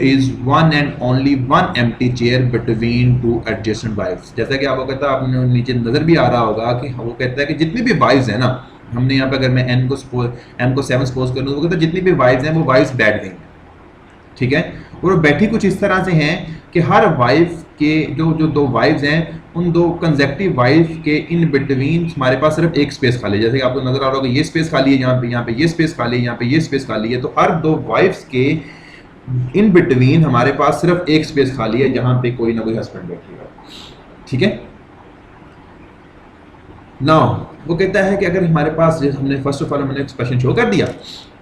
is one and only one empty chair between two adjacent wives. जैसा कि आपको कहता है, आपने नीचे नजर भी आ रहा होगा कि वो कहता है कि जितनी भी वाइफ्स है ना, हमने यहाँ पे अगर मैं n को 7 सपोज कर लूँ, वो कहता है जितनी भी वाइफ्स हैं वो वाइफ्स बैठ गई हैं, ठीक है। और बैठी कुछ इस तरह से हैं कि हर वाइफ के जो जो दो वाइफ्स हैं, उन दो कंसेक्टिव वाइफ के इन बिटवीन हमारे पास सिर्फ एक स्पेस खाली है। जैसे कि आपको नजर आ रहा होगा ये स्पेस खाली है, यहाँ पे ये स्पेस खाली है, यहाँ पे ये स्पेस खाली है। तो हर दो वाइफ्स के इन बिटवीन हमारे पास सिर्फ एक स्पेस खाली है जहां पे कोई ना कोई हस्बैंड बैठेगा, ठीक है। नाउ वो कहता है कि अगर हमारे पास, जैसे हमने फर्स्ट ऑफ ऑल हमने एक्सप्रेशन शो कर दिया,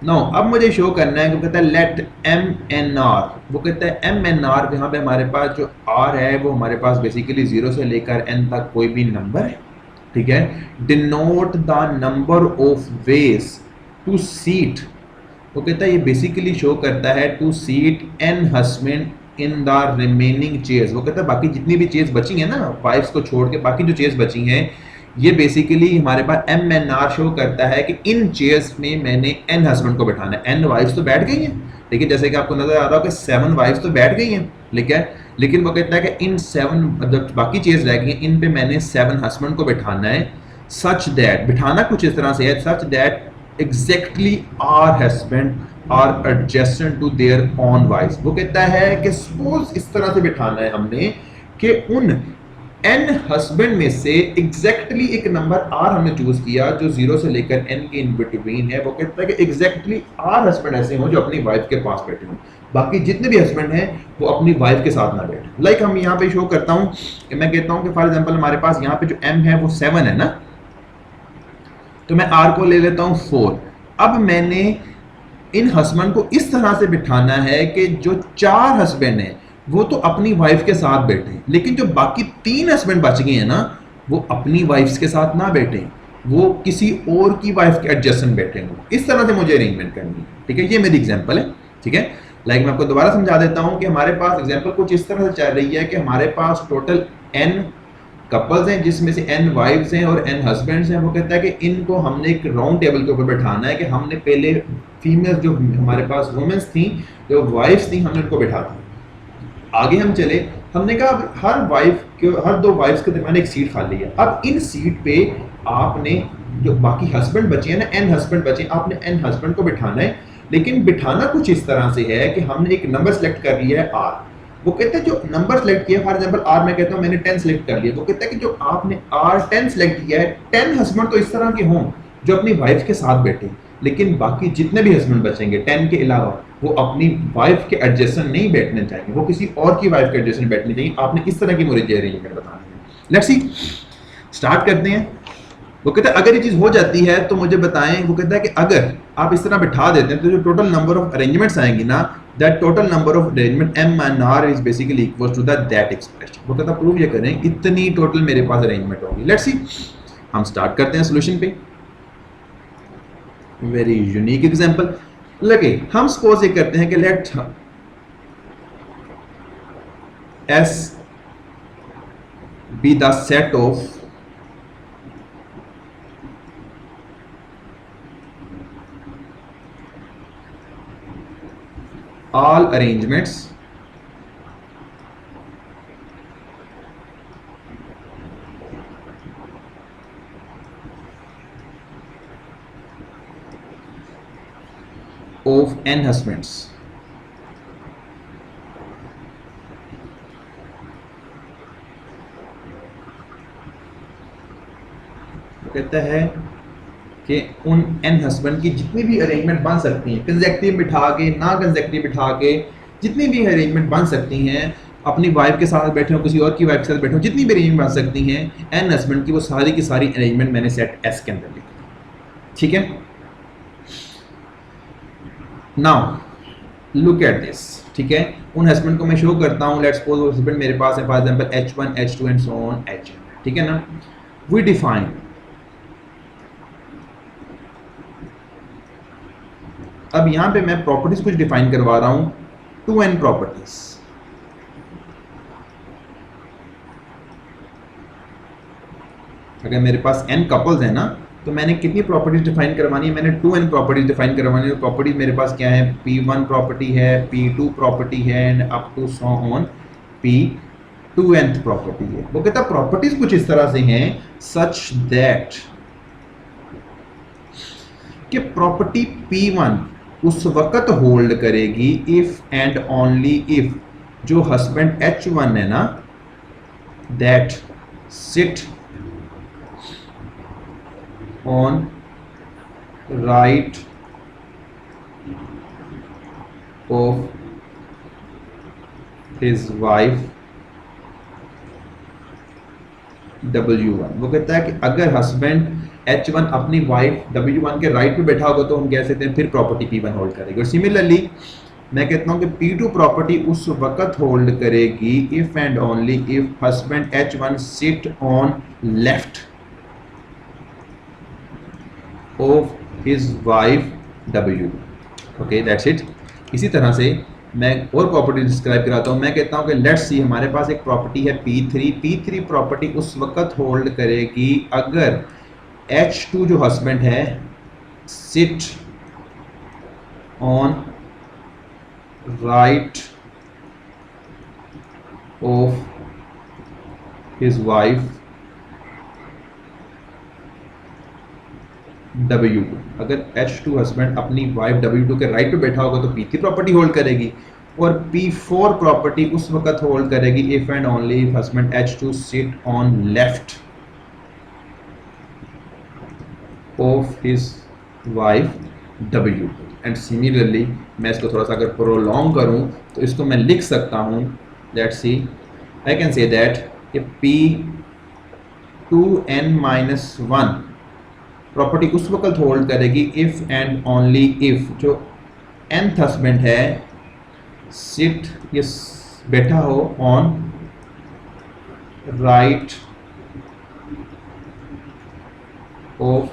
नाउ अब मुझे शो करना है। वो कहता है लेट एम एन आर, वो कहता है एम एन आर, यहाँ पे हमारे पास जो आर है वो हमारे पास बेसिकली 0 से लेकर n तक कोई भी नंबर है, ठीक है। Denote the number of ways to seat, वो कहता है ये बेसिकली शो करता है to seat n husband in the remaining chairs. वो कहता है बाकी जितनी भी चेयर्स बची हैं ना, वाइफ्स को छोड़ के बाकी जो चेयर्स बची हैं, ये बेसिकली हमारे पास एम एन आर शो करता है कि इन चेयर्स में मैंने n हस्बैंड को बैठाना है। n वाइफ्स तो बैठ गई हैं, लेकिन जैसे कि आपको नजर आ रहा हो कि 7 वाइफ्स तो बैठ गई हैं, लेकिन वो कहता है कि इन 7 मतलब बाकी चेयर्स रह गई हैं, इन पे मैंने 7 हस्बैंड को बैठाना है। सच दैट, बिठाना कुछ इस तरह से है, such that exactly r husband are adjacent to their own wives. वो कहता है कि सपोज इस तरह से बिठाना है हमने कि उन n हस्बैंड में से एग्जैक्टली एक नंबर r हमने चूज किया जो 0 से लेकर n के इन बिटवीन है। वो कहता है कि एग्जैक्टली r हस्बैंड ऐसे हो जो अपनी वाइफ के पास बैठे हों, बाकी जितने भी हस्बैंड हैं वो अपनी वाइफ के साथ ना बैठे। लाइक हम यहाँ पे शो करता हूँ कि मैं कहता हूँ कि फॉर एग्जांपल हमारे पास यहाँ पे जो m है वो 7 है ना, तो मैं r को ले लेता हूँ 4। अब मैंने इन हस्बैंड को इस तरह से बिठाना है कि जो 4 हस्बैंड हैं वो तो अपनी वाइफ के साथ बैठे, लेकिन जो बाकी 3 हस्बैंड बच गए हैं ना, वो अपनी वाइफ्स के साथ ना बैठे, वो किसी और की वाइफ के एडजेसेंट बैठे हों। इस तरह से मुझे अरेंजमेंट करनी है, ठीक है। ये मेरी एग्जांपल है, ठीक है। लाइक मैं आपको दोबारा समझा देता हूं कि हमारे पास एग्जांपल कुछ इस तरह से चल रही है कि हमारे पास टोटल n कपल्स हैं जिसमें से n वाइफ्स हैं और n हस्बैंड्स हैं। वो कहता है कि इनको हमने एक राउंड टेबल के ऊपर बैठाना है कि हमने पहले फीमेल जो हमारे पास वुमेन्स थी, जो वाइफ्स थी, हमने उनको बैठा दिया। आगे हम चले, हमने कहा हर दो वाइफ्स के दरमियान एक सीट खाली है। अब इन सीट पे आपने जो बाकी हस्बैंड बचे हैं ना, n हस्बैंड बचे, आपने n हस्बैंड को बिठाना है, लेकिन बिठाना कुछ इस तरह से है कि हमने एक नंबर सेलेक्ट कर लिया है r। वो कहते हैं जो नंबर सेलेक्ट किया, फॉर एग्जांपल r मैं कहता हूं मैंने 10 सेलेक्ट कर लिया। वो कहता है कि जो आपने r 10 सेलेक्ट किया है, 10 हस्बैंड तो इस तरह के हों जो अपनी वाइफ के साथ बैठे, लेकिन बाकी जितने भी हस्बैंड बचेंगे 10 के अलावा वो अपनी वाइफ के एडजेसेंट नहीं बैठने चाहिए, वो किसी और की वाइफ के एडजेसेंट बैठने चाहिए। आपने इस तरह की मुझे अरेंजमेंट बतानी है। लेट्स सी, स्टार्ट करते हैं। वो कहता है अगर ये चीज हो जाती है तो मुझे बताएं। वो कहता है कि अगर आप इस तरह बिठा देते हैं तो जो टोटल नंबर ऑफ अरेंजमेंट्स आएंगी ना, that total number of arrangement m and r is basically equal to that expression. वो कहता है प्रूव ये करें इतनी टोटल मेरे पास अरेंजमेंट होगी। लेट्स सी, हम स्टार्ट करते हैं सॉल्यूशन पे। वेरी यूनिक एग्जांपल लगे, हम सपोज ये करते हैं कि let S be the set of all arrangements of n husbands। कहता है कि उन n हस्बैंड की जितनी भी अरेंजमेंट बन सकती हैं, कंसेक्टिव बिठा के, ना कंसेक्टिव बिठा के, जितनी भी अरेंजमेंट बन सकती हैं, अपनी वाइफ के साथ बैठे हो, किसी और की वाइफ के साथ बैठे हो, जितनी भी अरेंजमेंट बन सकती हैं n हस्बैंड की, वो सारी की सारी अरेंजमेंट मैंने सेट S के अंदर लिखी, ठीक है। नाउ लुक एट दिस, ठीक है। उन हस्बैंड को मैं शो करता हूँ। लेट्स सपोज वो हस्बैंड मेरे पास है, for example H1 H2 and so on H, ठीक है ना। वी डिफाइन अब यहाँ पे मैं प्रॉपर्टीज कुछ डिफाइन करवा रहा हूँ, 2n प्रॉपर्टीज। अगर मेरे पास n कपल्स है ना, तो मैंने कितनी प्रॉपर्टीज डिफाइन करवानी है? मैंने 2n प्रॉपर्टीज डिफाइन करवानी है। प्रॉपर्टीज मेरे पास क्या है? P1 प्रॉपर्टी है, P2 प्रॉपर्टी है, and up to so on P2nth property है। वो कहता प्रॉपर्टीज कुछ इस तरह से हैं सच दैट कि प्रॉपर्टी P1 उस वक्त होल्ड करेगी इफ एंड ओनली इफ जो हस्बैंड H1 है ना, that sit on right of his wife W1। वो कहता है कि अगर हस्बैंड H1 अपनी वाइफ W1 के राइट पे बैठा होगा तो हम कह सकते हैं फिर प्रॉपर्टी P1 होल्ड करेगी। और सिमिलरली मैं कहता हूं कि P2 प्रॉपर्टी उस वक्त होल्ड करेगी if and only if husband H1 sit on left of his wife W। Okay, that's it. इसी तरह से मैं और प्रॉपर्टी डिस्क्राइब कराता हूं। मैं कहता हूं कि लेट्स सी हमारे पास एक प्रॉपर्टी है P3 प्रॉपर्टी उस वक्त होल्ड करेगी अगर H2 जो हस्बैंड है sit on right of his wife W2। अगर H2 हस्बैंड अपनी वाइफ W2 के राइट पे बैठा होगा तो P3 प्रॉपर्टी होल्ड करेगी, और P4 प्रॉपर्टी उस वक्त होल्ड करेगी if and only if husband H2 sit on left of his wife W। And similarly मैं इसको थोड़ा सा अगर प्रोलॉन्ग करूं तो इसको मैं लिख सकता हूं, let's see I can say that P2n-1 property उस वक्त होल्ड करेगी इफ एंड ओनली इफ जो nth हस्बैंड है सिट ये बैठा हो on right of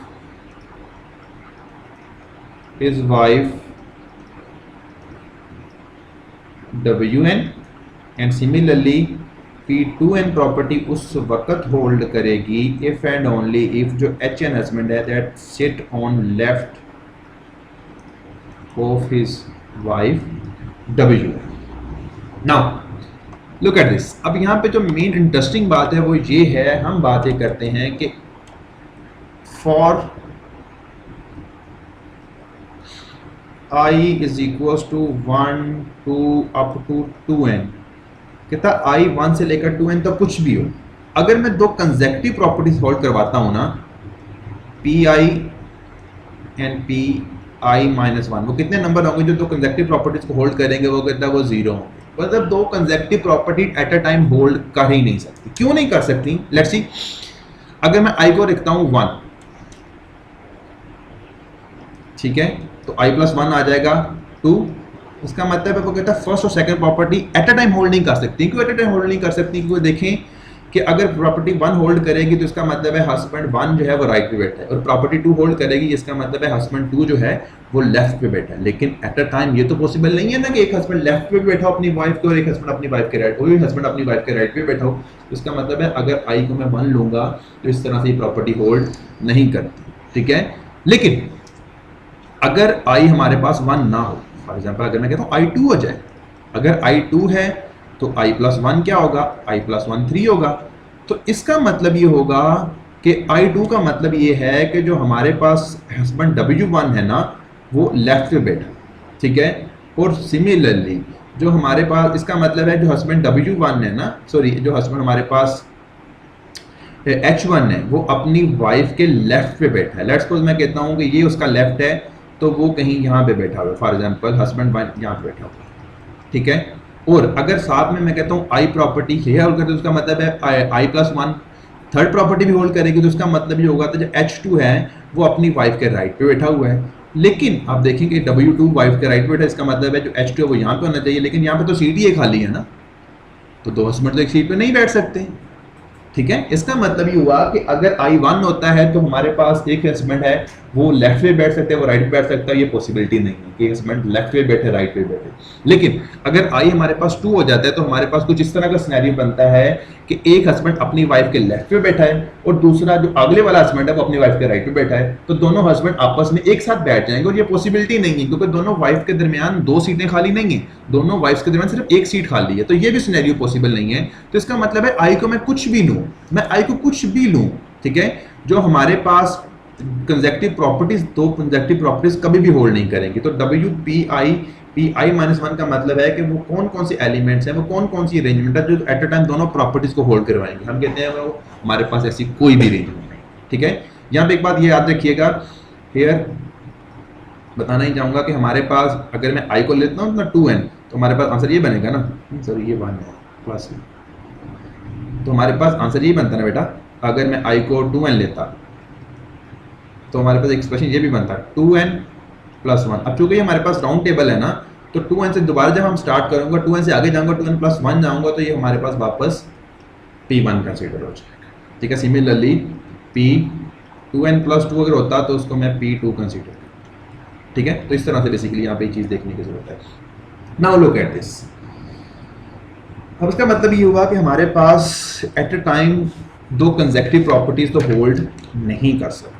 his wife Wn। And similarly P2n property उस वक्त होल्ड करेगी इफ एंड ओनली इफ जो Hn हस्बैंड है that sit on left of his wife W। Now look at this. अब यहाँ पे जो मेन इंटरेस्टिंग बात है वो ये है, हम बातें करते हैं कि for I is equal to 1 2 up to 2n, कहता I 1 से लेकर 2n तक कुछ भी हो, अगर मैं दो कंसेक्यूटिव प्रॉपर्टीज होल्ड करवाता हूं ना, Pi एंड Pi-1, वो कितने नंबर होंगे जो दो कंसेक्यूटिव प्रॉपर्टीज को होल्ड करेंगे? वो कहता है वो 0 होंगे। मतलब दो consecutive property eight a time hold कर ही नहीं सकती। क्यों नहीं कर सकती? लेट्स सी, अगर मैं I को रखता हूं 1, ठीक है, तो I+1 आ जाएगा 2। इसका मतलब है वो कहता है फर्स्ट और second property eight a time hold नहीं कर सकती। क्यों एट अ टाइम होल्ड नहीं कर सकती? क्योंकि देखें कि अगर प्रॉपर्टी 1 होल्ड करेगी तो इसका मतलब है हस्बैंड 1 जो है वो राइट पे बैठा है, और प्रॉपर्टी 2 होल्ड करेगी इसका मतलब है हस्बैंड 2 जो है वो लेफ्ट पे बैठा है। लेकिन एट अ टाइम ये तो पॉसिबल नहीं है ना कि एक हस्बैंड लेफ्ट पे बैठा हो अपनी वाइफ के और एक हस्बैंड अपनी वाइफ के राइट, वही हस्बैंड अपनी वाइफ के राइट पे बैठा हो। इसका मतलब है अगर I को मैं 1 लूंगा तो इस तरह से प्रॉपर्टी होल्ड नहीं करती, ठीक है। लेकिन अगर I हमारे पास 1 ना हो, फॉर एग्जाम्पल अगर मैं कहता हूँ I2 हो जाए, अगर I2 है तो I+1 क्या होगा? I+1 3 होगा। तो इसका मतलब ये होगा कि I2 का मतलब ये है कि जो हमारे पास हस्बैंड W1 है ना वो लेफ्ट पे बैठा, ठीक है। और सिमिलरली जो हमारे पास, इसका मतलब है जो हस्बैंड W1 है ना, सॉरी जो हस्बैंड हमारे पास H1 है वो अपनी वाइफ के लेफ्ट पे बैठा है। लेट्स सपोज मैं कहता हूँ कि ये उसका लेफ्ट है तो वो कहीं यहाँ पे बैठा हुआ है, फॉर एग्जांपल हस्बैंड यहाँ पे बैठा हुआ है, ठीक है। और अगर साथ में मैं कहता हूँ I प्रॉपर्टी ये होल्ड करते, तो उसका मतलब है I+1 थर्ड प्रॉपर्टी भी होल्ड करेगी, तो उसका मतलब ये होगा तो जो H2 है वो अपनी वाइफ के राइट पे बैठा हुआ है। लेकिन आप देखेंगे W2 वाइफ के राइट पे बैठा है, इसका मतलब है जो H2 है वो यहाँ पे होना चाहिए, लेकिन यहाँ पे तो सीट ही खाली है ना, तो दो हस्बैंड तो एक सीट पे नहीं बैठ सकते, ठीक है, इसका मतलब ये हुआ कि अगर I1 होता है तो हमारे पास एक हस्बैंड है, वो लेफ्ट पे बैठ सकते हैं, वो राइट पे बैठ सकता है, ये पॉसिबिलिटी नहीं है कि हस्बैंड लेफ्ट पे बैठे राइट पे बैठे। लेकिन अगर I हमारे पास 2 हो जाता है तो हमारे पास कुछ इस तरह का सिनेरियो बनता है कि एक हस्बैंड अपनी वाइफ के लेफ्ट पे बैठा है और दूसरा जो अगले वाला हस्बैंड है वो अपनी वाइफ के राइट पे बैठा है, तो दोनों हस्बैंड आपस में एक साथ बैठ जाएंगे और ये पॉसिबिलिटी नहीं है क्योंकि दोनों वाइफ के दरमियान 2 सीटें खाली नहीं है, दोनों वाइफ्स के दरमियान सिर्फ एक सीट खाली है, तो ये भी सिनेरियो पॉसिबल नहीं है। तो इसका मतलब है आई को मैं कुछ भी लूं, मैं आई को कुछ भी लूं, ठीक है, जो हमारे पास कंसेक्टिव प्रॉपर्टीज, दो कंसेक्टिव प्रॉपर्टीज कभी भी होल्ड नहीं करेंगी। तो W P I minus one का मतलब है कि वो कौन कौन सी एलिमेंट्स हैं, वो कौन कौन सी अरेंजमेंट है जो एट अ टाइम दोनों प्रॉपर्टीज को होल्ड करवाएंगे। हम कहते हैं वो हमारे पास ऐसी कोई भी अरेंजमेंट नहीं, ठीक है। यहाँ पे एक बात ये याद रखिएगा, हियर बताना ही चाहूंगा कि हमारे पास अगर मैं आई को लेता हूँ ना 2n, तो हमारे पास आंसर ये बनेगा ना, सॉरी ये 1 है प्लस, तो हमारे पास आंसर ये बनता ना बेटा, अगर मैं आई को 2n लेता तो हमारे पास एक्सप्रेशन ये भी बनता 2n प्लस 1। अब चूंकि हमारे पास राउंड टेबल है ना, तो 2n से दोबारा जब हम स्टार्ट करूंगा, 2n से आगे जाऊंगा, 2n प्लस 1 जाऊंगा, तो ये हमारे पास वापस p1 कंसीडर हो जाएगा, ठीक है। सिमिलरली p2n प्लस 2 अगर होता तो उसको मैं p2 कंसीडर करता, ठीक है। तो इस तरह से बेसिकली यहाँ पे ये चीज़ देखने की जरूरत है। Now look at this. अब इसका मतलब ये हुआ कि हमारे पास एट अ टाइम दो कंसेक्टिव प्रॉपर्टीज तो होल्ड नहीं कर सकते।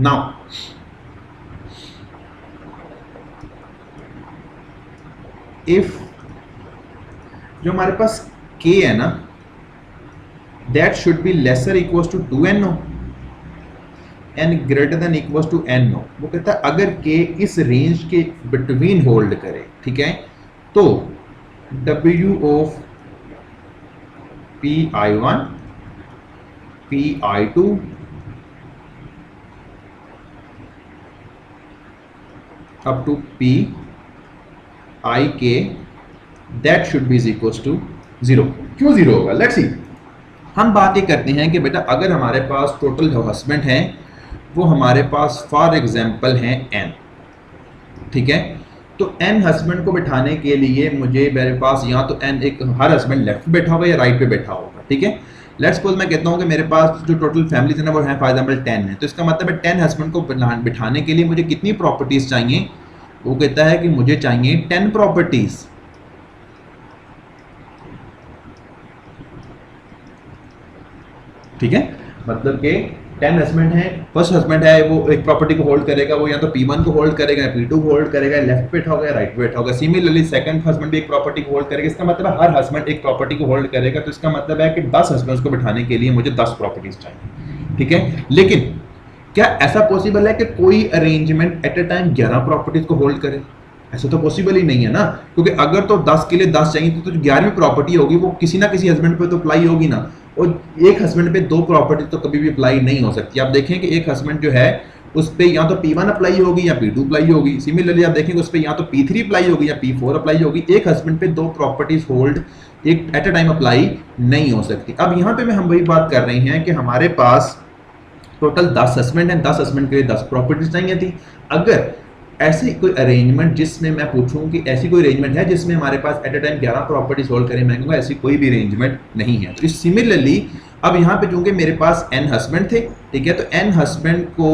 नाउ इफ जो हमारे पास k है ना, that should be lesser equals to 2n हो and greater than equals to n हो। वो कहता है अगर k इस रेंज के बिटवीन होल्ड करे, ठीक है, तो w of pi1 pi2 up to p ik that should be is equals to 0। क्यों 0 होगा? Let's see. हम बात ये करते हैं कि बेटा अगर हमारे पास टोटल जो हस्बैंड हैं वो हमारे पास फॉर एग्जांपल हैं n, ठीक है, तो n हस्बैंड को बिठाने के लिए मुझे मेरे पास या तो n एक हर हस्बैंड लेफ्ट बैठा होगा या राइट पे बैठा होगा, ठीक है। लेट्स सपोज मैं कहता हूँ कि मेरे पास जो टोटल फैमिलीज है ना वो है फॉर एग्जांपल 10 है, तो इसका मतलब है 10 हस्बैंड को बिठाने के लिए मुझे कितनी प्रॉपर्टीज चाहिए? वो कहता है कि मुझे चाहिए 10 प्रॉपर्टीज, ठीक है। मतलब कि 10 हस्बैंड है, फर्स्ट हस्बैंड है वो एक प्रॉपर्टी को होल्ड करेगा, वो या तो P1 को होल्ड करेगा या P2 को होल्ड करेगा, लेफ्ट पे बैठा होगा या राइट पे बैठा होगा। सिमिलरली सेकंड हस्बैंड भी एक प्रॉपर्टी को होल्ड करेगा। इसका मतलब हर हस्बैंड एक प्रॉपर्टी को होल्ड करेगा, तो इसका मतलब है कि 10 हस्बैंड्स को बिठाने के लिए मुझे 10 प्रॉपर्टीज चाहिए, ठीक है। लेकिन क्या ऐसा पॉसिबल है कि कोई arrangement eight a time 11 properties को होल्ड करे? ऐसा तो पॉसिबल ही नहीं है ना, क्योंकि अगर तो 10 के लिए 10 चाहिए तो 11वीं प्रॉपर्टी होगी वो किसी ना किसी हस्बैंड पे तो अप्लाई होगी ना, और एक हस्बैंड पे 2 प्रॉपर्टी तो कभी भी अप्लाई नहीं हो सकती। आप देखें कि एक हस्बैंड जो है उस पर या तो P1 अप्लाई होगी या P2 अप्लाई होगी। सिमिलरली आप देखेंगे उस पर या तो P3 अप्लाई होगी या P4 अप्लाई होगी। एक हस्बैंड पे 2 प्रॉपर्टीज होल्ड एक एट अ टाइम अप्लाई नहीं हो सकती। अब यहाँ पे हम वही बात कर रहे हैं कि हमारे पास टोटल 10 हस्बैंड हैं, 10 हस्बैंड के लिए 10 प्रॉपर्टीज चाहिए थी। अगर ऐसी कोई अरेंजमेंट जिसमें मैं पूछूं कि ऐसी कोई अरेंजमेंट है जिसमें हमारे पास at a time 11 properties hold करें, मैं कहूँगा ऐसी कोई भी अरेंजमेंट नहीं है। तो सिमिलरली अब यहाँ पे चूंकि मेरे पास n हस्बैंड थे, ठीक है, तो n हस्बैंड को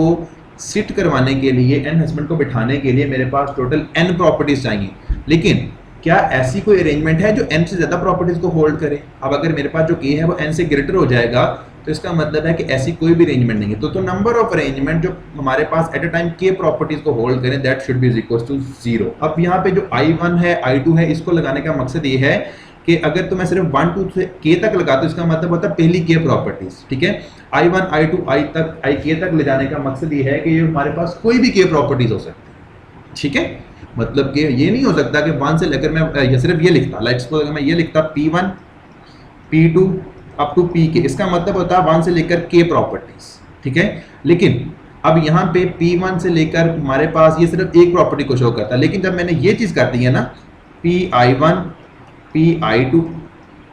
सिट करवाने के लिए, n हस्बैंड को बिठाने के लिए मेरे पास टोटल n प्रॉपर्टीज चाहिए। लेकिन क्या ऐसी कोई अरेंजमेंट है जो n से ज्यादा प्रॉपर्टीज को होल्ड करे? अब अगर मेरे पास जो k है वो n से ग्रेटर हो जाएगा तो इसका मतलब है कि ऐसी कोई भी अरेंजमेंट नहीं है। तो नंबर ऑफ अरेंजमेंट जो हमारे पास at a time k properties को होल्ड करें that should be equal to 0। अब यहाँ पे जो I1 है I2 है इसको लगाने का मकसद ये है कि अगर तो मैं सिर्फ 1 2 से k तक लगाता हूं इसका मतलब होता है पहली k प्रॉपर्टीज, ठीक है। I1 I2 ik तक ले जाने का मकसद ये है कि ये हमारे पास कोई भी k प्रॉपर्टीज हो सकती है, ठीक है। मतलब कि ये नहीं हो सकता कि 1 से लेकर मैं ये सिर्फ ये लिखता, लेट्स सपोज मैं ये लिखता P1 P2 up to pk, इसका मतलब होता है 1 से लेकर k प्रॉपर्टीज, ठीक है। लेकिन अब यहाँ पे P1 से लेकर हमारे पास ये सिर्फ एक प्रॉपर्टी को शो करता है, लेकिन जब मैंने ये चीज कर दी है ना Pi1 Pi2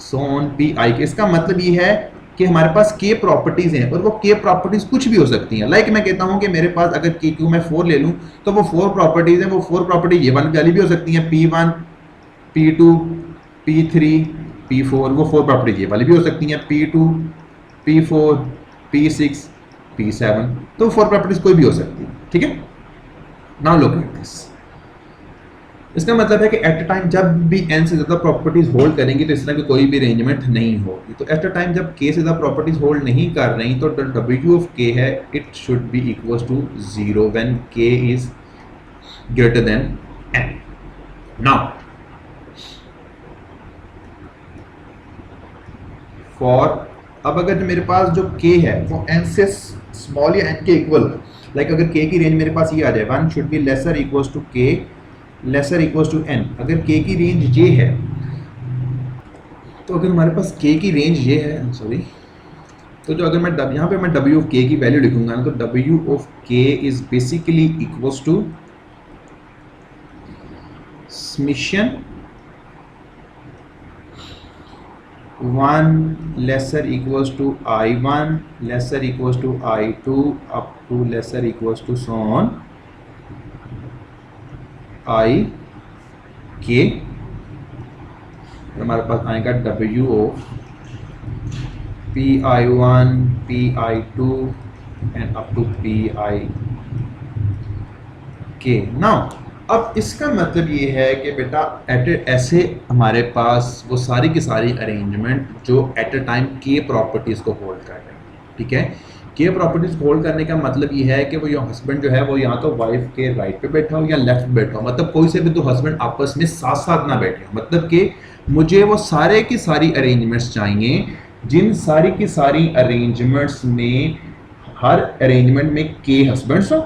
so on Pik, इसका मतलब ये है कि हमारे पास k प्रॉपर्टीज हैं और वो k प्रॉपर्टीज कुछ भी हो सकती हैं। लाइक मैं कहता हूं कि मेरे पास अगर k को मैं 4 ले लूं तो वो 4 प्रॉपर्टीज हैं, वो 4 प्रॉपर्टी ये वाली भी हो सकती हैं, P1 P2 P3 P4, वो 4 प्रॉपर्टीज ये वाली भी हो सकती हैं, P2 P4, P6, P7, तो 4 प्रॉपर्टीज कोई भी हो सकती है, ठीक है। नाउ लुक एट दिस, इसका मतलब है कि एट अ टाइम जब भी n से ज़्यादा प्रॉपर्टीज होल्ड करेंगी तो इस तरह की कोई भी अरेंजमेंट नहीं होगी। तो एट अ टाइम जब k से ज़्यादा प्रॉपर्टीज होल्ड नहीं कर रही तो w ऑफ k है it should be equals to 0 when k is greater than n। Now for, अब अगर जो मेरे पास जो k है वो n से स्मॉल या n के इक्वल, लाइक अगर k की रेंज मेरे पास ये आ जाए 1 should be lesser equals to k lesser equals to n, अगर k की रेंज ये है तो अगर हमारे पास k की रेंज ये है, सॉरी, तो जो अगर मैं यहाँ पे मैं w ऑफ k की वैल्यू लिखूंगा तो w of k is basically equals to summation 1 lesser equals to I1 lesser equals to I2 up to lesser equals to so on I k, हमारे पास आएगा W of PI1 PI2 and up to PI k। Now अब इसका मतलब ये है कि बेटा ऐसे हमारे पास वो सारी की सारी अरेंजमेंट जो एट अ टाइम के प्रॉपर्टीज़ को होल्ड कर रहे हैं, ठीक है। के प्रॉपर्टीज़ को होल्ड करने का मतलब ये है कि वो ये हस्बैंड जो है वो या तो वाइफ के राइट पे बैठा हो या लेफ्ट पे बैठा हो, मतलब कोई से भी दो हस्बैंड आपस में साथ साथ ना बैठे हो। मतलब कि मुझे वो सारे की सारी अरेंजमेंट्स चाहिए जिन सारी की सारी अरेंजमेंट्स में हर अरेंजमेंट में के हस्बैंड्स हो,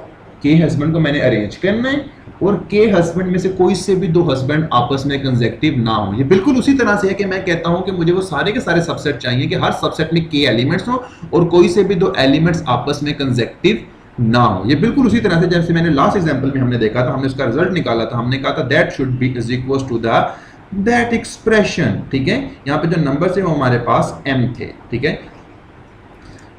के हस्बैंड को मैंने अरेंज करना है और के हस्बैंड में से कोई से भी दो हस्बैंड आपस में कंसेक्टिव ना हो। ये बिल्कुल उसी तरह से है कि मैं कहता हूं कि मुझे वो सारे के सारे सबसेट चाहिए कि हर सबसेट में के एलिमेंट्स हो और कोई से भी दो एलिमेंट्स आपस में कंसेक्टिव ना हो। ये बिल्कुल उसी तरह से जैसे मैंने लास्ट एग्जांपल में हमने देखा था, हमने उसका रिजल्ट निकाला था, हमने कहा था that should be is equal to the that expression, ठीक है। यहाँ पे जो नंबर थे वो हमारे पास m थे, ठीक है।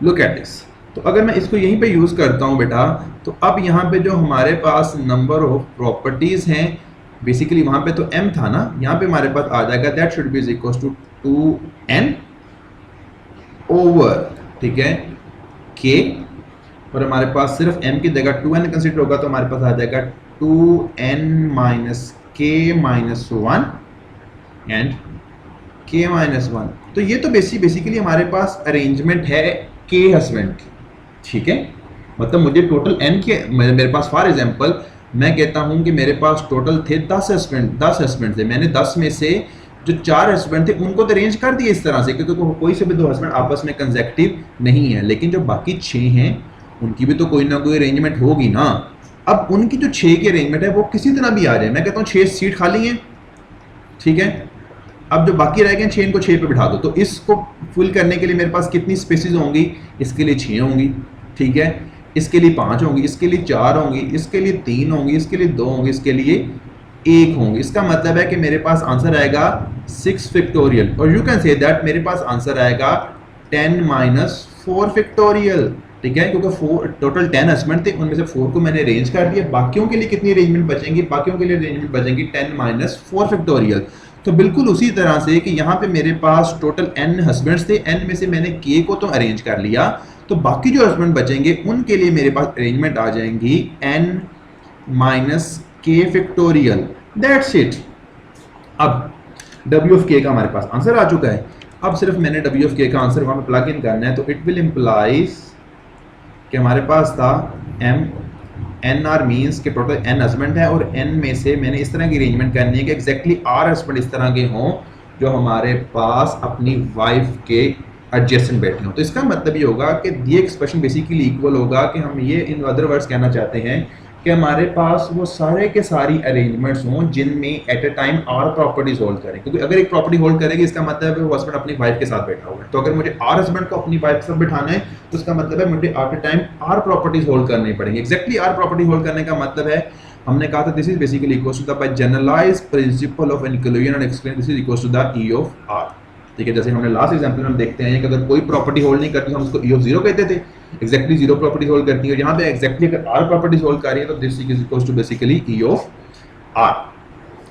लुक एट दिस, तो अगर मैं इसको यहीं पे यूज करता हूं बेटा, तो अब यहाँ पे जो हमारे पास नंबर ऑफ प्रॉपर्टीज हैं बेसिकली वहां पे तो m था ना, यहाँ पे हमारे पास आ जाएगा that should be equal to 2n over, ठीक है, k, और हमारे पास सिर्फ m की जगह 2n कंसीडर होगा तो हमारे पास आ जाएगा 2n minus k minus 1 and k minus 1। तो ये तो बेसिकली हमारे पास अरेंजमेंट है के हस्बैंड, ठीक है। मतलब मुझे टोटल n के, मेरे पास फॉर एग्जांपल मैं कहता हूं कि मेरे पास टोटल थे 10 हस्बैंड थे, मैंने 10 में से जो 4 हस्बैंड थे उनको तो अरेंज कर दिए इस तरह से क्योंकि कोई से भी दो हस्बैंड आपस में कंसेक्टिव नहीं है, लेकिन जो बाकी 6 हैं उनकी भी तो कोई ना कोई अरेंजमेंट होगी ना। अब उनकी जो 6 की अरेंजमेंट है वो किसी तरह भी आ जाए, मैं कहता हूँ 6 सीट खाली हैं, ठीक है। अब जो बाकी रह गए 6 इनको 6 पे बिठा दो, तो इसको फुल करने के लिए मेरे पास कितनी स्पेसेस होंगी, इसके लिए 6 होंगी, ठीक है, इसके लिए 5 होंगी, इसके लिए 4 होंगी, इसके लिए 3 होंगी, इसके लिए 2 होंगी, इसके लिए 1 होंगी। इसका मतलब है कि मेरे पास आंसर आएगा 6 फैक्टोरियल, और यू कैन से दैट मेरे पास आंसर आएगा 10 माइनस 4 फैक्टोरियल, ठीक है, क्योंकि टोटल 10 हस्बैंड थे, उनमें से 4 को मैंने अरेंज कर दिया। बाकियों के लिए कितनी अरेंजमेंट बचेंगी, बाकियों के लिए अरेंजमेंट बचेंगी 10 माइनस 4 फैक्टोरियल। तो बिल्कुल उसी तरह से कि यहाँ पे मेरे पास टोटल n हस्बैंड्स थे, n में से मैंने k को तो अरेंज कर लिया, तो बाकी जो हस्बैंड बचेंगे उनके लिए मेरे पास अरेंजमेंट आ जाएंगी n minus k factorial, that's it. अब w ऑफ k का हमारे पास आंसर आ चुका है। अब सिर्फ मैंने w ऑफ k का आंसर वहां पे प्लग इन करना है, तो इट विल इम्प्लाइज कि हमारे पास था n आर मीन्स के टोटल n हस्बैंड है और n में से मैंने इस तरह की अरेंजमेंट करनी है कि एग्जैक्टली r हस्बैंड इस तरह के हों जो हमारे पास अपनी वाइफ के एडजेसेंट बैठे हों। तो इसका मतलब ये होगा कि ये एक्सप्रेशन बेसिकली इक्वल होगा कि हम ये इन अदर वर्ड्स कहना चाहते हैं कि हमारे पास वो सारे के सारी अरेंजमेंट्स हों जिनमें at a time r properties hold करें, क्योंकि अगर एक प्रॉपर्टी होल्ड करेगी इसका मतलब है वो हस्बैंड अपनी वाइफ के साथ बैठा हुआ है। तो अगर मुझे आर हस्बैंड को अपनी वाइफ के साथ बिठाना है तो इसका मतलब है मुझे at a time r properties hold करनी पड़ेंगी। एक्जैक्टली आर प्रॉपर्टी होल्ड करने का मतलब है, हमने कहा था this is basically equal to the by generalized principle of inclusion and explain this is equal to the E of r, ठीक है। जैसे हमने लास्ट एग्जांपल में हम देखते हैं कि अगर कोई प्रॉपर्टी होल्ड नहीं करती हम उसको ई ऑफ 0 कहते थे, एक्जैक्टली 0 प्रॉपर्टी होल्ड करती है। यहाँ पे एक्जैक्टली अगर आर प्रॉपर्टीज होल्ड कर रही है तो this is equal to basically E of r.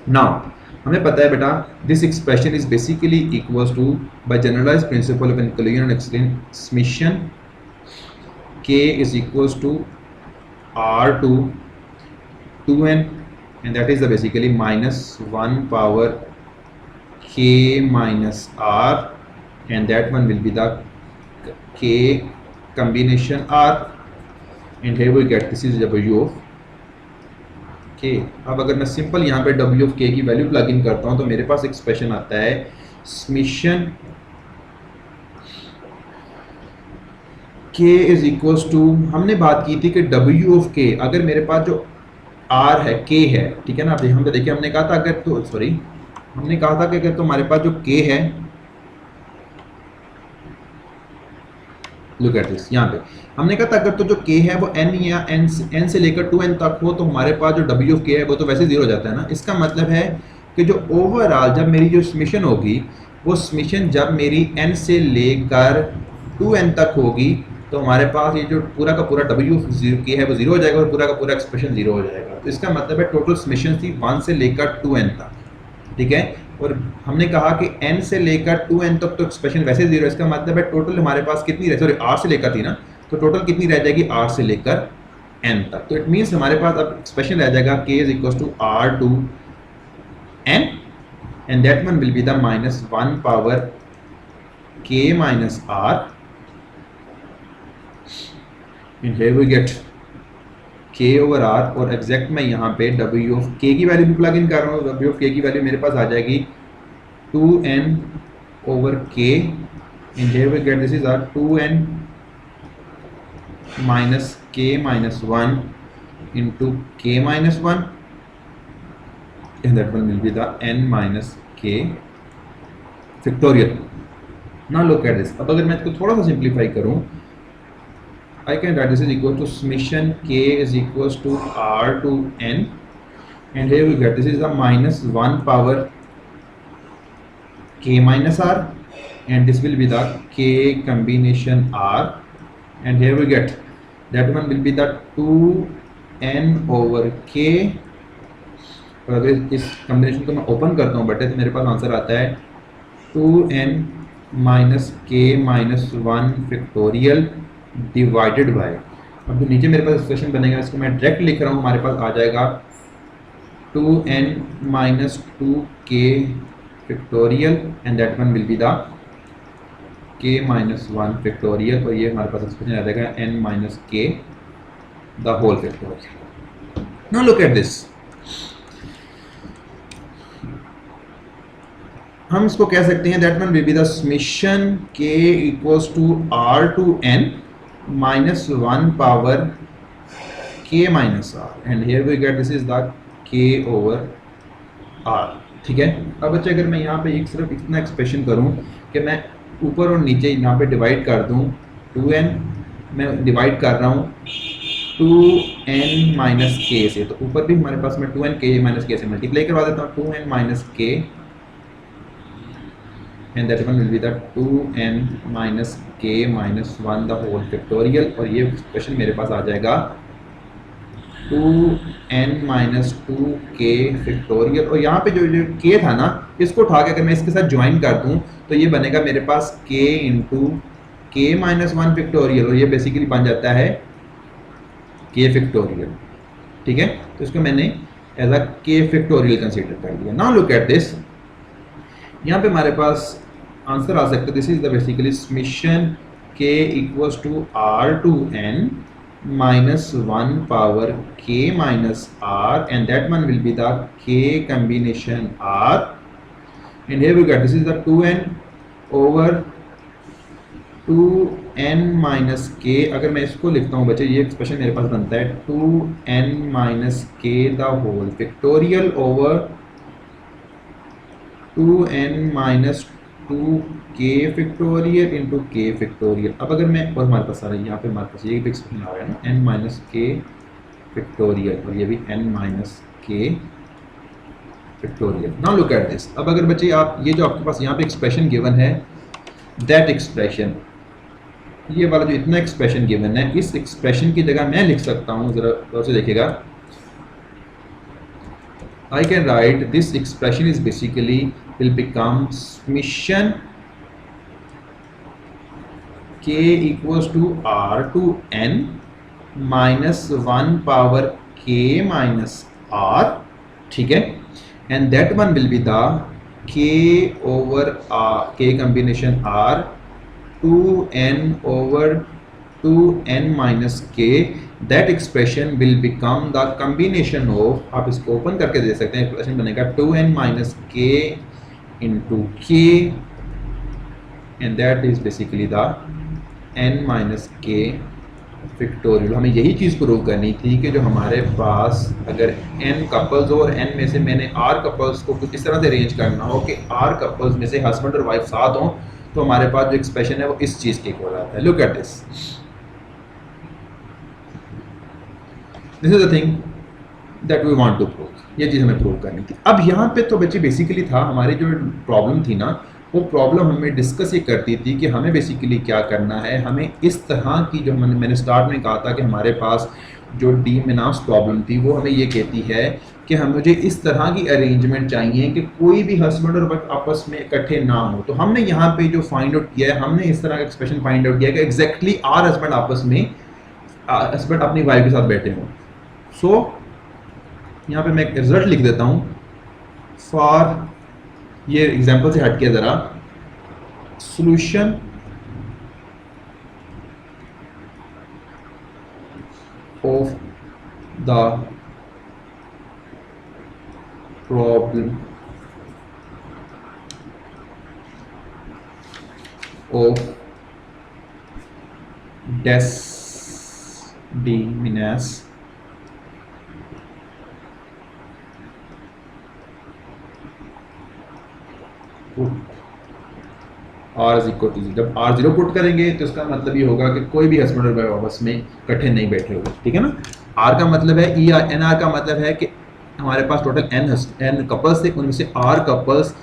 Now हमें पता है बेटा this expression is basically equals to by generalized principle of inclusion and extension summation k is equals to r to 2n and that is the basically minus 1 power k minus r and that one will be the k combination r and here we get this is w of k. अब अगर मैं simple यहाँ पे w of k की वैल्यू plug in करता हूँ तो मेरे पास एक्सप्रेशन आता है summation k is equals to, हमने बात की थी कि w ऑफ k अगर मेरे पास जो r है k है, ठीक है ना, हम तो देखिए हमने कहा था अगर तो सॉरी हमने कहा था कि अगर तुम्हारे पास जो k है, लुक एट दिस, यहाँ पे हमने कहा था अगर तो जो k है वो n या n से लेकर 2n तक हो तो हमारे पास जो w ऑफ k है वो तो वैसे 0 हो जाता है ना। इसका मतलब है कि जो ओवरऑल जब मेरी जो समेशन होगी वो समेशन जब मेरी n से लेकर 2n तक होगी तो हमारे पास ये जो पूरा का पूरा w ऑफ k है वो 0 हो जाएगा और पूरा का पूरा एक्सप्रेशन 0 हो जाएगा। तो इसका मतलब है टोटल समेशन थी 1 से लेकर 2n तक, ठीक है, और हमने कहा कि n से लेकर 2n तक तो एक्सप्रेशन वैसे 0 है। इसका मतलब है टोटल हमारे पास कितनी रह, सॉरी r से लेकर थी ना, तो टोटल कितनी रह जाएगी r से लेकर n तक। तो इट मीन्स हमारे पास अब एक्सप्रेशन रह जाएगा k is equal to r to n and that one will be the minus 1 power k minus r and here we get k over r और एग्जैक्ट मैं यहाँ पे w of k की value भी plug in कर रहा हूँ। w of k की वैल्यू मेरे पास आ जाएगी 2n over k and here we get this is our 2n minus k minus 1 into k minus 1 and that one will be the n minus k factorial. Now look at this. अब अगर मैं इसको थोड़ा सा simplify करूँ, I can write this is equal to summation k is equals to r to n and here we get this is a minus 1 power k minus r and this will be the k combination r and here we get that one will be the 2n over k और अगर इस combination को मैं open करता हूँ बटे तो मेरे पास आंसर आता है 2n minus k minus 1 factorial divided by, अब जो नीचे मेरे पास एक्सप्रेशन बनेगा इसको मैं डायरेक्ट लिख रहा हूँ, हमारे पास आ जाएगा 2n minus 2k factorial and that one will be the k minus 1 factorial और ये हमारे पास एक्सप्रेशन आ जाएगा n minus k the whole factorial. Now look at this, हम इसको कह सकते हैं that one will be the summation k equals to r to n minus 1 power k minus r and here we get this is the k over r, ठीक है। अब बच्चे अगर मैं यहाँ पे एक सिर्फ इतना एक्सप्रेशन करूँ कि मैं ऊपर और नीचे यहाँ पे डिवाइड कर दूँ, 2n मैं डिवाइड कर रहा हूँ 2n माइनस k से, तो ऊपर भी हमारे पास मैं 2n k माइनस k से मल्टीप्लाई करवा देता हूँ 2n minus k and that one will be the 2n minus k minus 1 the whole factorial और ये एक्सप्रेशन मेरे पास आ जाएगा 2n minus 2k factorial और यहाँ पे जो k था ना इसको उठा के अगर मैं इसके साथ ज्वाइन कर दूँ तो ये बनेगा मेरे पास k into k minus 1 factorial और ये बेसिकली बन जाता है k फैक्टोरियल, ठीक है। तो इसको मैंने as a k factorial consider कर दिया। नाउ लुक एट दिस, यहाँ पे हमारे पास आंसर आ सकता है this is the basically summation k equals to r to n minus 1 power k minus r and that one will be the k combination r and here we got this is the 2n over 2n minus k। अगर मैं इसको लिखता हूँ बच्चे ये expression मेरे पास बनता है 2n minus k the whole factorial over 2n minus 2k factorial into k factorial. अब अगर मैं और हमारे पास आ रहा है यहाँ पे हमारे पास ये भी एक्सप्रेशन आ रहा है ना n माइनस k फैक्टोरियल और ये भी n minus k factorial. Now look at this, अब अगर बच्चे आप ये जो आपके पास यहाँ पे एक्सप्रेशन गिवन है दैट एक्सप्रेशन, ये वाला जो इतना एक्सप्रेशन गिवन है इस एक्सप्रेशन की जगह मैं लिख सकता हूँ, जरा गौर से देखिएगा, I can write this expression is basically will become summation k equals to r to n minus 1 power k minus r, ठीक है, and that one will be the k over r, k combination r 2n over 2n minus k. That expression will become the combination of, आप इसको open करके दे सकते हैं, expression बनेगा 2n minus k into k and that is basically the n minus k factorial. हमें यही चीज़ prove करनी थी कि जो हमारे पास अगर n कपल्स हो और n में से मैंने r कपल्स को कुछ इस तरह से अरेंज करना हो कि r कपल्स में से हस्बैंड और वाइफ साथ हों, तो हमारे पास जो एक्सप्रेशन है वो इस चीज़ के इक्वल आता है. Look at this, this is the thing that we want to prove. ये चीज़ हमें प्रूव करनी थी. अब यहाँ पे तो बच्चे बेसिकली था हमारी जो प्रॉब्लम थी ना, वो प्रॉब्लम हमें डिस्कस ये करती थी कि हमें बेसिकली क्या करना है. हमें इस तरह की जो मैंने स्टार्ट में कहा था कि हमारे पास जो डी मिनास प्रॉब्लम थी वो हमें ये कहती है कि हम मुझे इस तरह की अरेंजमेंट चाहिए कि कोई भी हस्बैंड और वाइफ आपस में इकट्ठे ना हो. तो हमने यहाँ पे जो फाइंड आउट किया है, हमने इस तरह का एक्सप्रेशन फाइंड आउट किया कि एग्जैक्टली आर हस्बैंड आपस में, हस्बैंड अपनी वाइफ के साथ बैठे हों. सो यहाँ पे मैं एक रिजल्ट लिख देता हूँ फॉर, ये एग्जाम्पल से हट के ज़रा, solution of the problem of डेसिमिनास आर इज इक्वल टू 0. जब आर 0 पुट करेंगे तो इसका मतलब ये होगा कि कोई भी हस्बैंड और वाइफ आपस में इकट्ठे नहीं बैठे हुए. ठीक है ना. आर का मतलब है ई आर, एन आर का मतलब है कि हमारे पास टोटल एन कपल्स थे, उनमें से आर कपल्स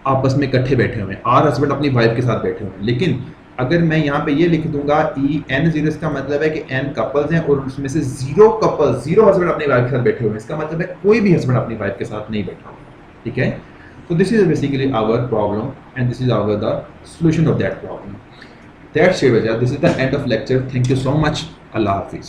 आपस में इकट्ठे बैठे हुए हैं, आर हस्बैंड अपनी वाइफ के साथ बैठे हुए हैं. लेकिन अगर मैं यहाँ पे ये लिख दूंगा ई एन 0, इसका मतलब है कि एन कपल्स हैं और उसमें से 0 कपल्स, 0 हस्बैंड अपनी वाइफ के साथ बैठे हुए हैं. इसका मतलब है कोई भी हस्बैंड अपनी वाइफ के साथ नहीं बैठा हुआ. ठीक है. So this is basically our problem and this is the solution of that problem. That's it. This is the end of lecture. Thank you so much. Allah Hafiz.